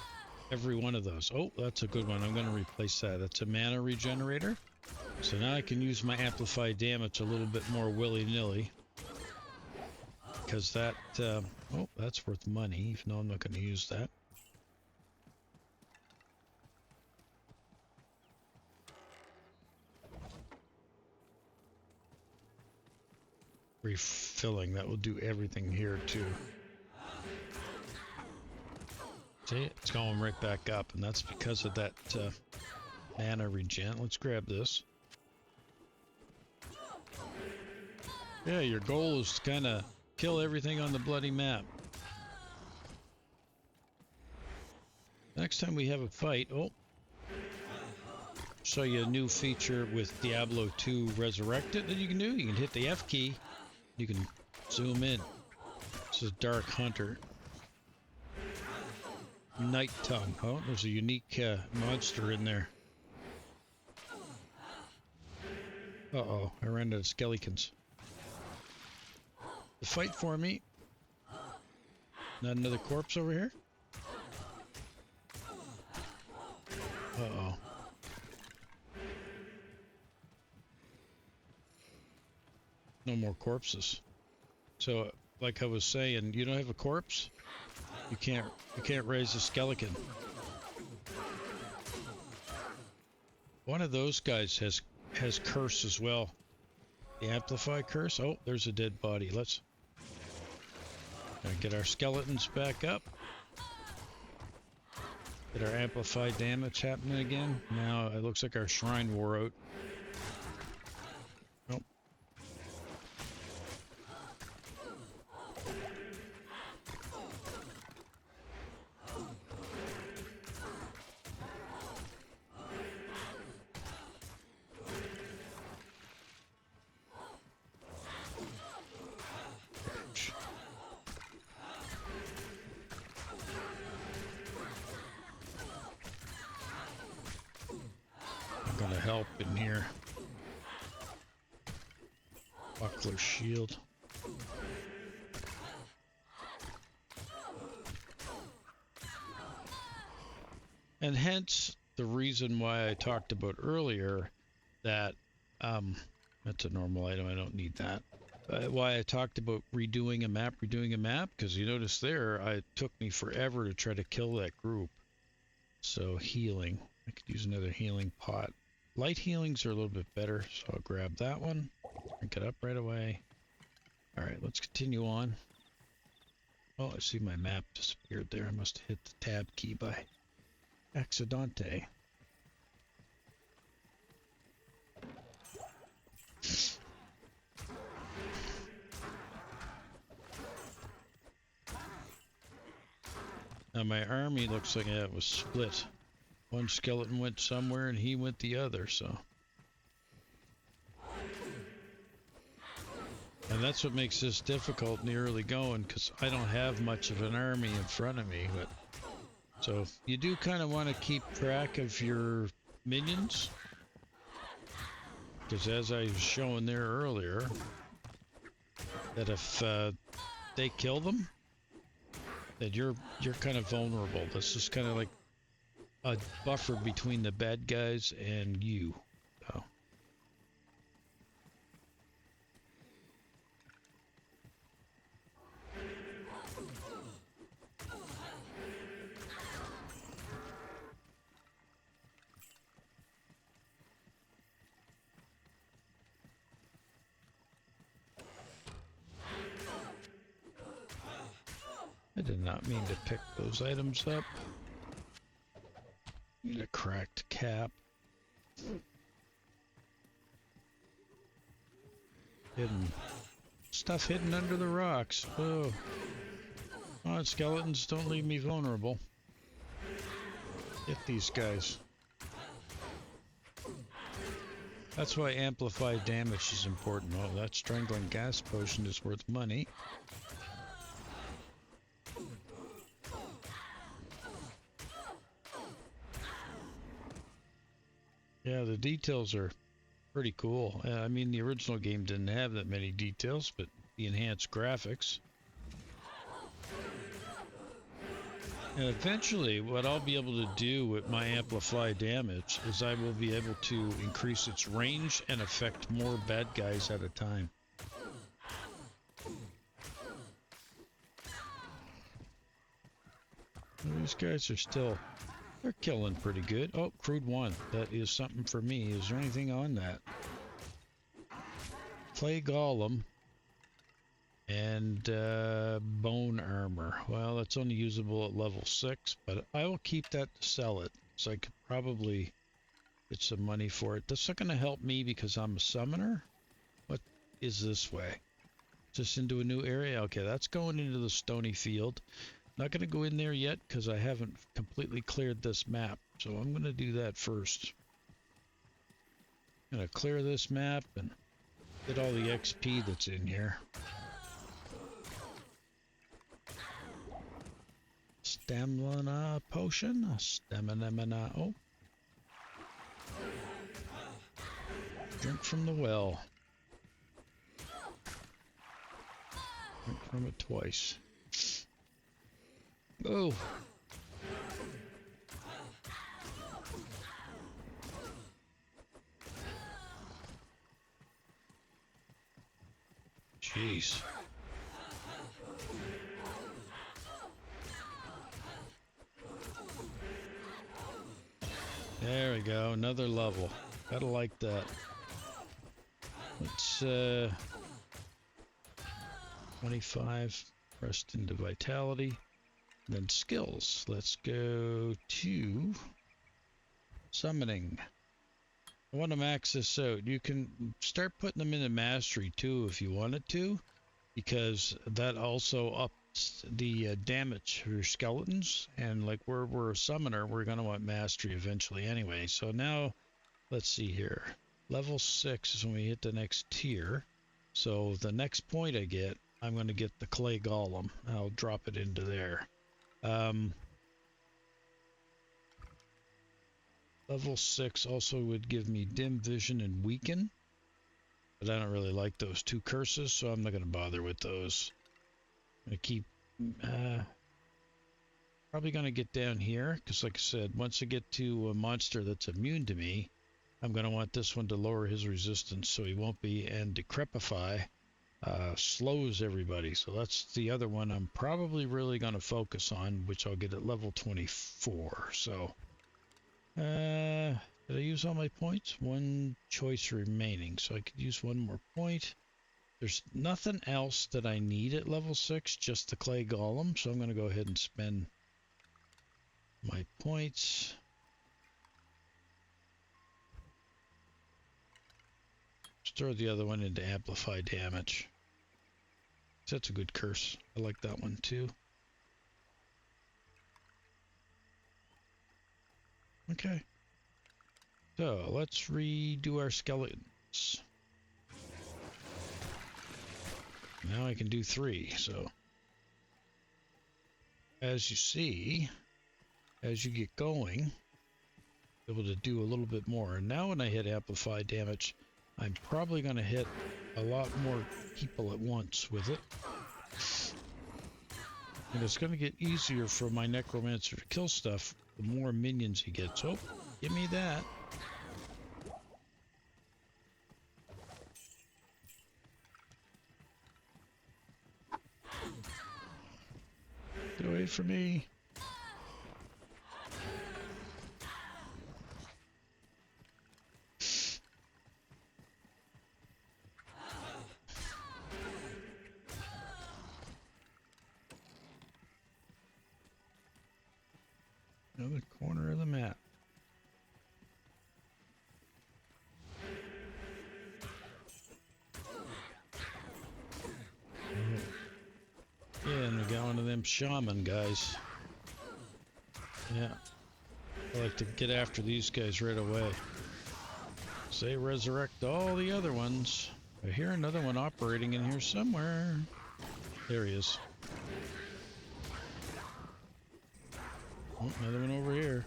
every one of those. Oh, that's a good one. I'm going to replace that. That's a mana regenerator. So now I can use my amplified damage a little bit more willy-nilly. Because that, oh, that's worth money, even though I'm not going to use that. Refilling, that will do everything here too. See, it's going right back up, and that's because of that mana regen. Let's grab this. Yeah, your goal is to kind of kill everything on the bloody map. Next time we have a fight, oh, show you a new feature with Diablo 2 Resurrected that you can do. You can hit the F key. You can zoom in. This is Dark Hunter. Night Tongue. Oh, there's a unique monster in there. Uh-oh, I ran out of skeletons. To fight for me. Not another corpse over here? Uh-oh. No more corpses. So, like I was saying, you don't have a corpse? You can't raise a skeleton. One of those guys has curse as well. The amplify curse. Oh, there's a dead body. Let's get our skeletons back up. Get our amplified damage happening again. Now it looks like our shrine wore out. Nope. Help in here. Buckler shield. And hence the reason why I talked about earlier that that's a normal item, I don't need that. Why I talked about redoing a map, because you notice there it took me forever to try to kill that group. So healing, I could use another healing pot. Light healings are a little bit better, so I'll grab that one. Drink it up right away. Alright, let's continue on. Oh, I see my map disappeared there. I must have hit the tab key by accidente. Now my army looks like it was split. One skeleton went somewhere and he went the other, so. And that's what makes this difficult in the early going, because I don't have much of an army in front of me. But so you do kind of want to keep track of your minions, because as I was showing there earlier, that if they kill them, that you're kind of vulnerable. This is kind of like a buffer between the bad guys and you. So. I did not mean to pick those items up. Need a cracked cap. Hidden. Stuff hidden under the rocks. Oh. Oh, skeletons, don't leave me vulnerable. Get these guys. That's why amplified damage is important. Oh, that strangling gas potion is worth money. Yeah, the details are pretty cool. I mean, the original game didn't have that many details, but the enhanced graphics. And eventually, what I'll be able to do with my amplify damage is I will be able to increase its range and affect more bad guys at a time. These guys are still, they're killing pretty good. Oh, crude one. That is something for me. Is there anything on that? Clay golem. And bone armor. Well, that's only usable at level 6, but I will keep that to sell it. So I could probably get some money for it. That's not going to help me because I'm a summoner. What is this way? Just into a new area? Okay, that's going into the stony field. Not going to go in there yet because I haven't completely cleared this map. So I'm going to do that first. I'm going to clear this map and get all the XP that's in here. Stamina potion? Stamina. Oh. Drink from the well. Drink from it twice. Oh. Jeez. There we go, another level. Gotta like that. Let's 25 pressed into vitality. Then skills. Let's go to summoning. I want to max this out. You can start putting them into mastery too if you wanted to, because that also ups the damage for your skeletons. And like we're a summoner, we're going to want mastery eventually anyway. So now let's see here. Level 6 is when we hit the next tier. So the next point I get, I'm going to get the clay golem. I'll drop it into there. Level 6 also would give me dim vision and weaken, but I don't really like those two curses, so I'm not going to bother with those. I'm going to keep probably going to get down here because, like I said, once I get to a monster that's immune to me, I'm going to want this one to lower his resistance so he won't be, and Decrepify slows everybody. So that's the other one I'm probably really going to focus on, which I'll get at level 24. So did I use all my points? One choice remaining, so I could use one more point. There's nothing else that I need at level 6, just the clay golem, so I'm going to go ahead and spend my points. Just throw the other one into amplify damage. That's a good curse. I like that one too. Okay. So let's redo our skeletons. Now I can do 3. So as you see, as you get going, able to do a little bit more. And now when I hit amplify damage, I'm probably going to hit a lot more people at once with it. And it's going to get easier for my necromancer to kill stuff the more minions he gets. Oh, give me that. Get away from me. Another corner of the map. Yeah, and we got one of them shaman guys. Yeah. I like to get after these guys right away. So they resurrect all the other ones. I hear another one operating in here somewhere. There he is. Oh, another one over here.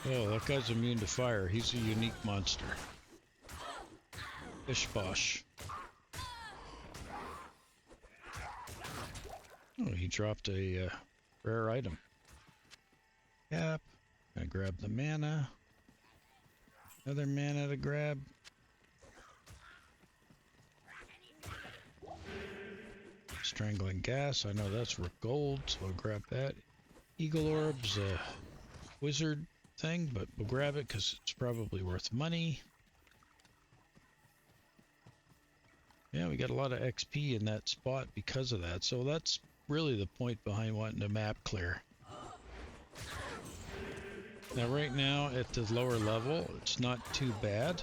Oh, that guy's immune to fire. He's a unique monster. Bish bosh. Oh, he dropped a rare item. Yep. Gonna grab the mana. Another mana to grab. Strangling gas. I know that's worth gold, so I'll grab that. Eagle orbs, wizard thing, but we'll grab it because it's probably worth money. Yeah, we got a lot of XP in that spot because of that, so that's really the point behind wanting the map clear. Now right now at the lower level, it's not too bad.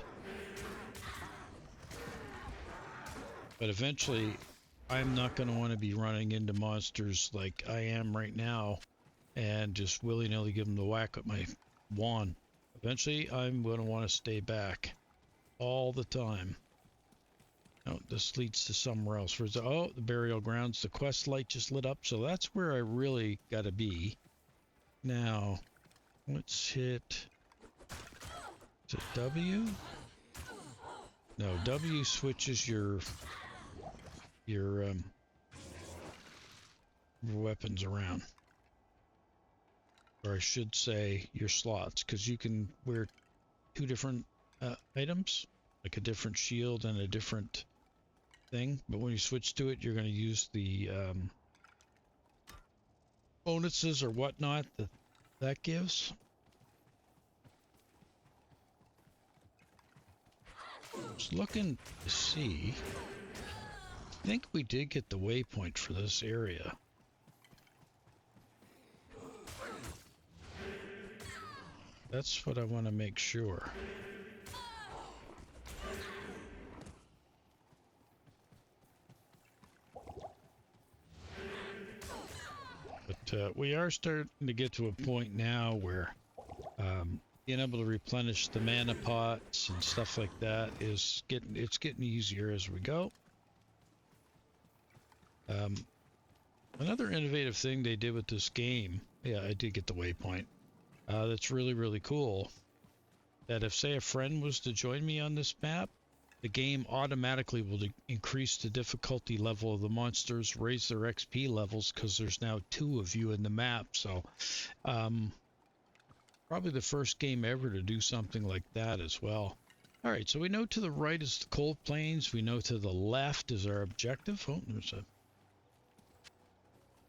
But eventually, I'm not going to want to be running into monsters like I am right now and just willy-nilly give them the whack with my wand. Eventually, I'm going to want to stay back all the time. Oh, this leads to somewhere else. Oh, the burial grounds. The quest light just lit up, so that's where I really got to be. Now, let's hit... Is it W? No, W switches your weapons around. Or I should say your slots, because you can wear two different items, like a different shield and a different thing, but when you switch to it, you're going to use the bonuses or whatnot that gives. Just looking to see. I think we did get the waypoint for this area. That's what I want to make sure. But we are starting to get to a point now where being able to replenish the mana pots and stuff like that is getting easier as we go. Another innovative thing they did with this game, yeah, I did get the waypoint. That's really, really cool. That if, say, a friend was to join me on this map, the game automatically will increase the difficulty level of the monsters, raise their XP levels, because there's now 2 of you in the map. So, probably the first game ever to do something like that as well. All right, so we know to the right is the cold plains. We know to the left is our objective. Oh, there's a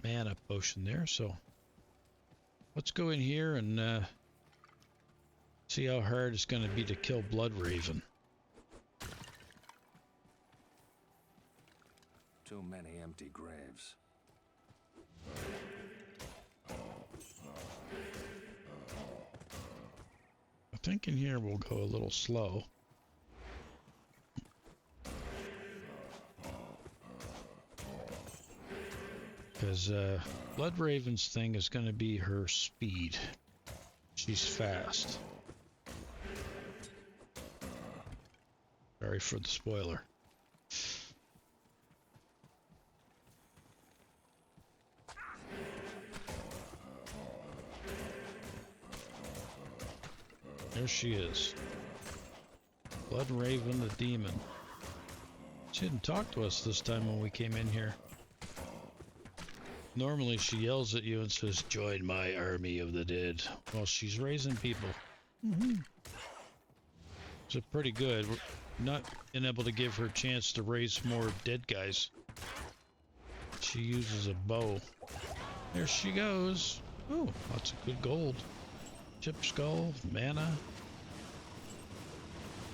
mana potion there. So, let's go in here and see how hard it's going to be to kill Blood Raven. Too many empty graves. I think in here we'll go a little slow. Because Blood Raven's thing is going to be her speed. She's fast. Sorry for the spoiler. There she is. Blood Raven the demon. She didn't talk to us this time when we came in here. Normally she yells at you and says, "Join my army of the dead." Well, she's raising people. So pretty good. We're not been able to give her a chance to raise more dead guys. She uses a bow. There she goes. Oh, lots of good gold. Chip skull, mana.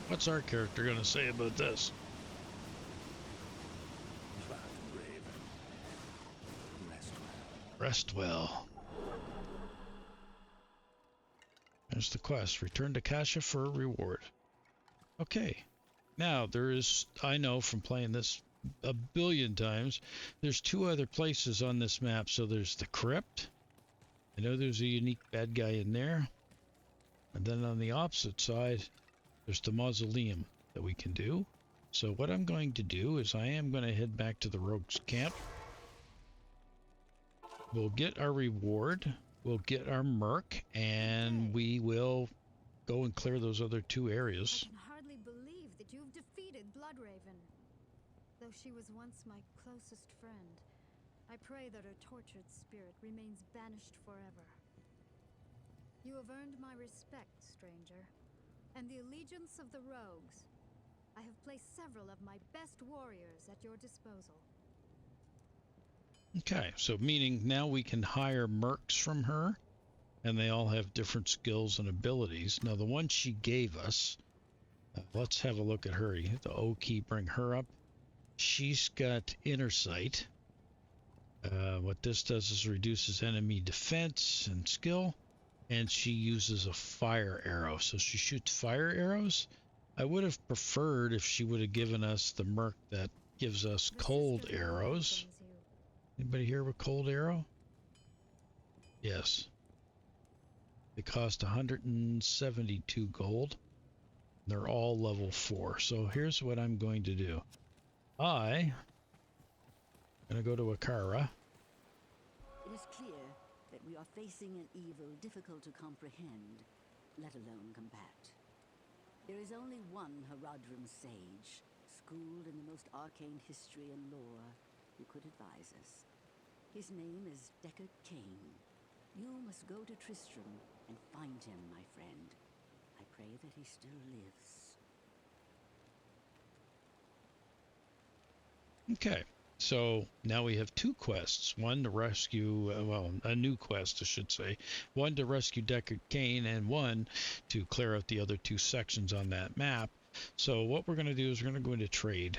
What's our character going to say about this? Rest well. There's the quest. Return to Kasha for a reward. Okay. Now, there is, I know from playing this a billion times, there's 2 other places on this map. So there's the crypt. I know there's a unique bad guy in there. And then on the opposite side, there's the mausoleum that we can do. So what I'm going to do is I am going to head back to the rogues camp. We'll get our reward. We'll get our merc. And we will go and clear those other 2 areas. I can hardly believe that you've defeated Blood Raven. Though she was once my closest friend, I pray that her tortured spirit remains banished forever. You have earned my respect, stranger, and the allegiance of the rogues. I have placed several of my best warriors at your disposal. Okay, so meaning now we can hire mercs from her, and they all have different skills and abilities. Now the one she gave us, let's have a look at her. You hit the O key, bring her up. She's got inner sight. What this does is reduces enemy defense and skill, and she uses a fire arrow. So she shoots fire arrows. I would have preferred if she would have given us the merc that gives us cold arrows. Anybody here with cold arrow? Yes. They cost 172 gold. They're all level 4. So here's what I'm going to do. I'm going to go to Akara. It is clear that we are facing an evil difficult to comprehend, let alone combat. There is only one Haradrim sage, schooled in the most arcane history and lore, who could advise us. His name is Deckard Cain. You must go to Tristram and find him, my friend. I pray that he still lives. Okay, so now we have 2 quests. One to rescue, well, a new quest, I should say. One to rescue Deckard Cain, and one to clear out the other 2 sections on that map. So what we're going to do is we're going to go into trade.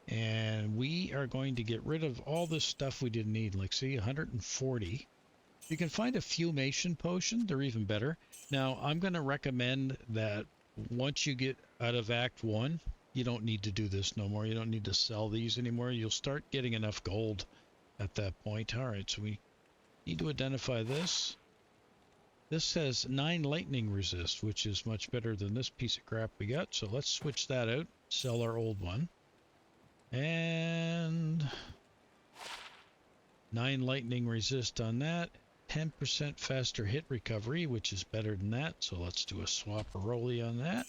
And we are going to get rid of all this stuff we didn't need. Like, see, 140. You can find a fumation potion. They're even better. Now, I'm going to recommend that once you get out of Act 1, you don't need to do this no more. You don't need to sell these anymore. You'll start getting enough gold at that point. All right, so we need to identify this. This has 9 lightning resist, which is much better than this piece of crap we got. So let's switch that out. Sell our old one. And 9 lightning resist on that. 10% faster hit recovery, which is better than that. So let's do a swap-a-roly on that.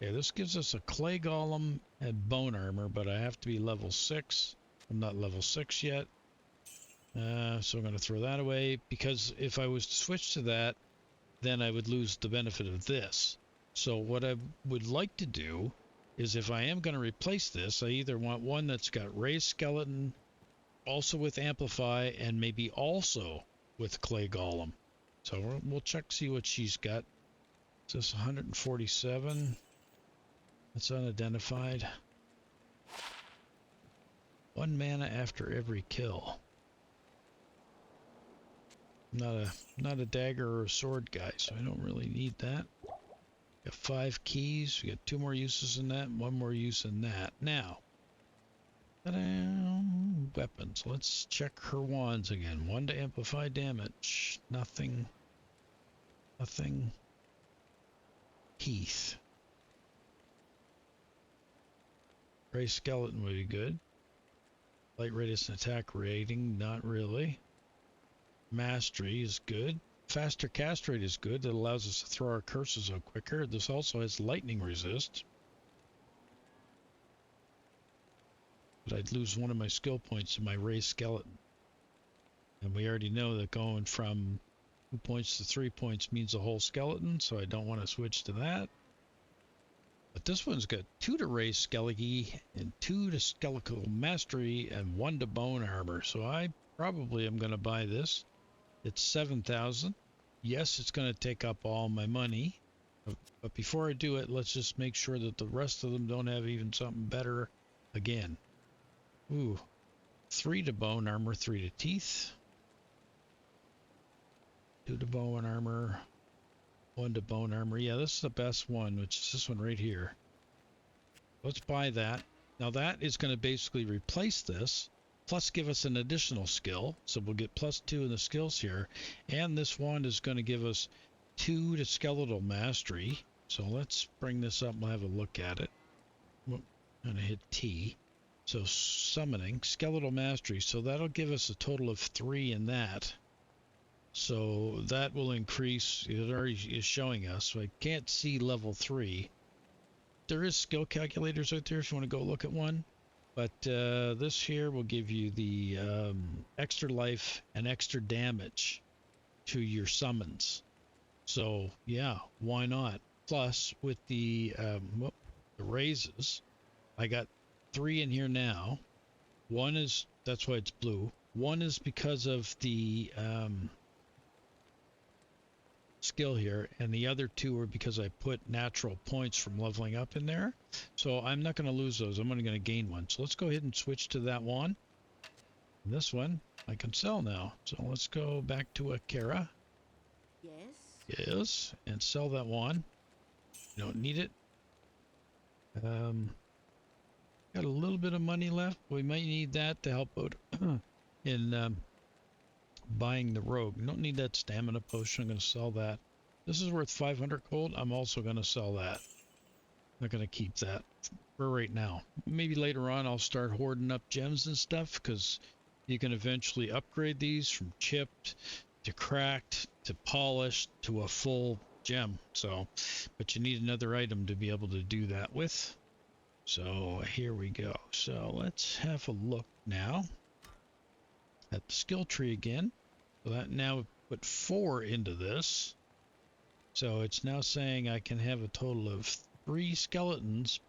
Okay, this gives us a clay golem and bone armor, but I have to be level 6. I'm not level 6 yet. So I'm going to throw that away, because if I was to switch to that, then I would lose the benefit of this. So what I would like to do is, if I am going to replace this, I either want one that's got raised skeleton, also with amplify, and maybe also with clay golem. So we'll check, see what she's got. Is this 147? That's unidentified. 1 mana after every kill. I'm not a dagger or a sword guy, so I don't really need that. Got 5 keys. We got 2 more uses in that, and 1 more use in that. Now, weapons. Let's check her wands again. 1 to amplify damage. Nothing. Nothing. Heath. Gray skeleton would be good. Light radius and attack rating, not really. Mastery is good. Faster cast rate is good. That allows us to throw our curses out quicker. This also has lightning resist. But I'd lose 1 of my skill points to my raised skeleton. And we already know that going from 2 points to 3 points means a whole skeleton, so I don't want to switch to that. But this one's got 2 to raise Skellige, and 2 to skeletal mastery, and 1 to bone armor. So I probably am going to buy this. It's 7,000. Yes, it's going to take up all my money. But before I do it, let's just make sure that the rest of them don't have even something better again. Ooh. 3 to bone armor, 3 to teeth. 2 to bone armor. 1 to bone armor. Yeah, this is the best one, which is this one right here. Let's buy that. Now that is going to basically replace this, plus give us an additional skill. So we'll get +2 in the skills here. And this wand is going to give us 2 to skeletal mastery. So let's bring this up and we'll have a look at it. I'm going to hit T. So summoning, skeletal mastery. So that'll give us a total of 3 in that. So that will increase. It already is showing us. So I can't see level 3. There is skill calculators out there if you want to go look at one. But this here will give you the extra life and extra damage to your summons. So yeah, why not? Plus with the raises, I got 3 in here now. One is, that's why it's blue. One is because of the skill here, and the other 2 are because I put natural points from leveling up in there. So I'm not going to lose those. I'm only going to gain 1. So let's go ahead and switch to that one. And this one I can sell now. So let's go back to Akira. Yes? Yes, and sell that one. You don't need it. Got a little bit of money left. We might need that to help out in buying the rogue. You don't need that stamina potion. I'm going to sell that. This is worth 500 gold. I'm also going to sell that. I'm not going to keep that for right now. Maybe later on I'll start hoarding up gems and stuff, because you can eventually upgrade these from chipped to cracked to polished to a full gem. So, but you need another item to be able to do that with. So here we go. So let's have a look now at the skill tree again. So that now put 4 into this. So it's now saying I can have a total of 3 skeletons,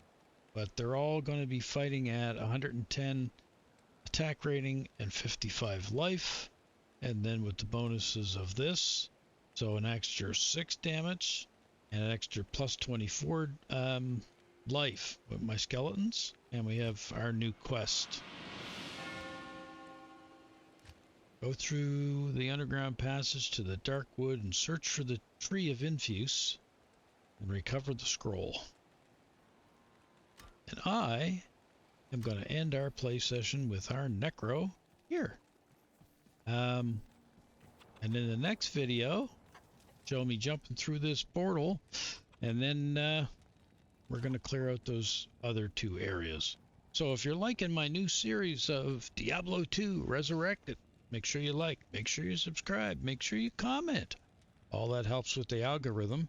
but they're all going to be fighting at 110 attack rating and 55 life. And then with the bonuses of this, so an extra 6 damage and an extra plus 24 life with my skeletons. And we have our new quest. Go through the underground passage to the dark wood and search for the tree of infuse and recover the scroll. And I am going to end our play session with our necro here. And in the next video, show me jumping through this portal, and then we're going to clear out those other 2 areas. So if you're liking my new series of Diablo 2 Resurrected, make sure you like, make sure you subscribe, make sure you comment. All that helps with the algorithm.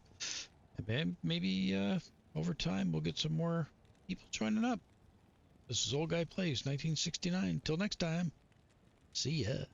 And maybe over time we'll get some more people joining up. This is Old Guy Plays 1969. Till next time, see ya.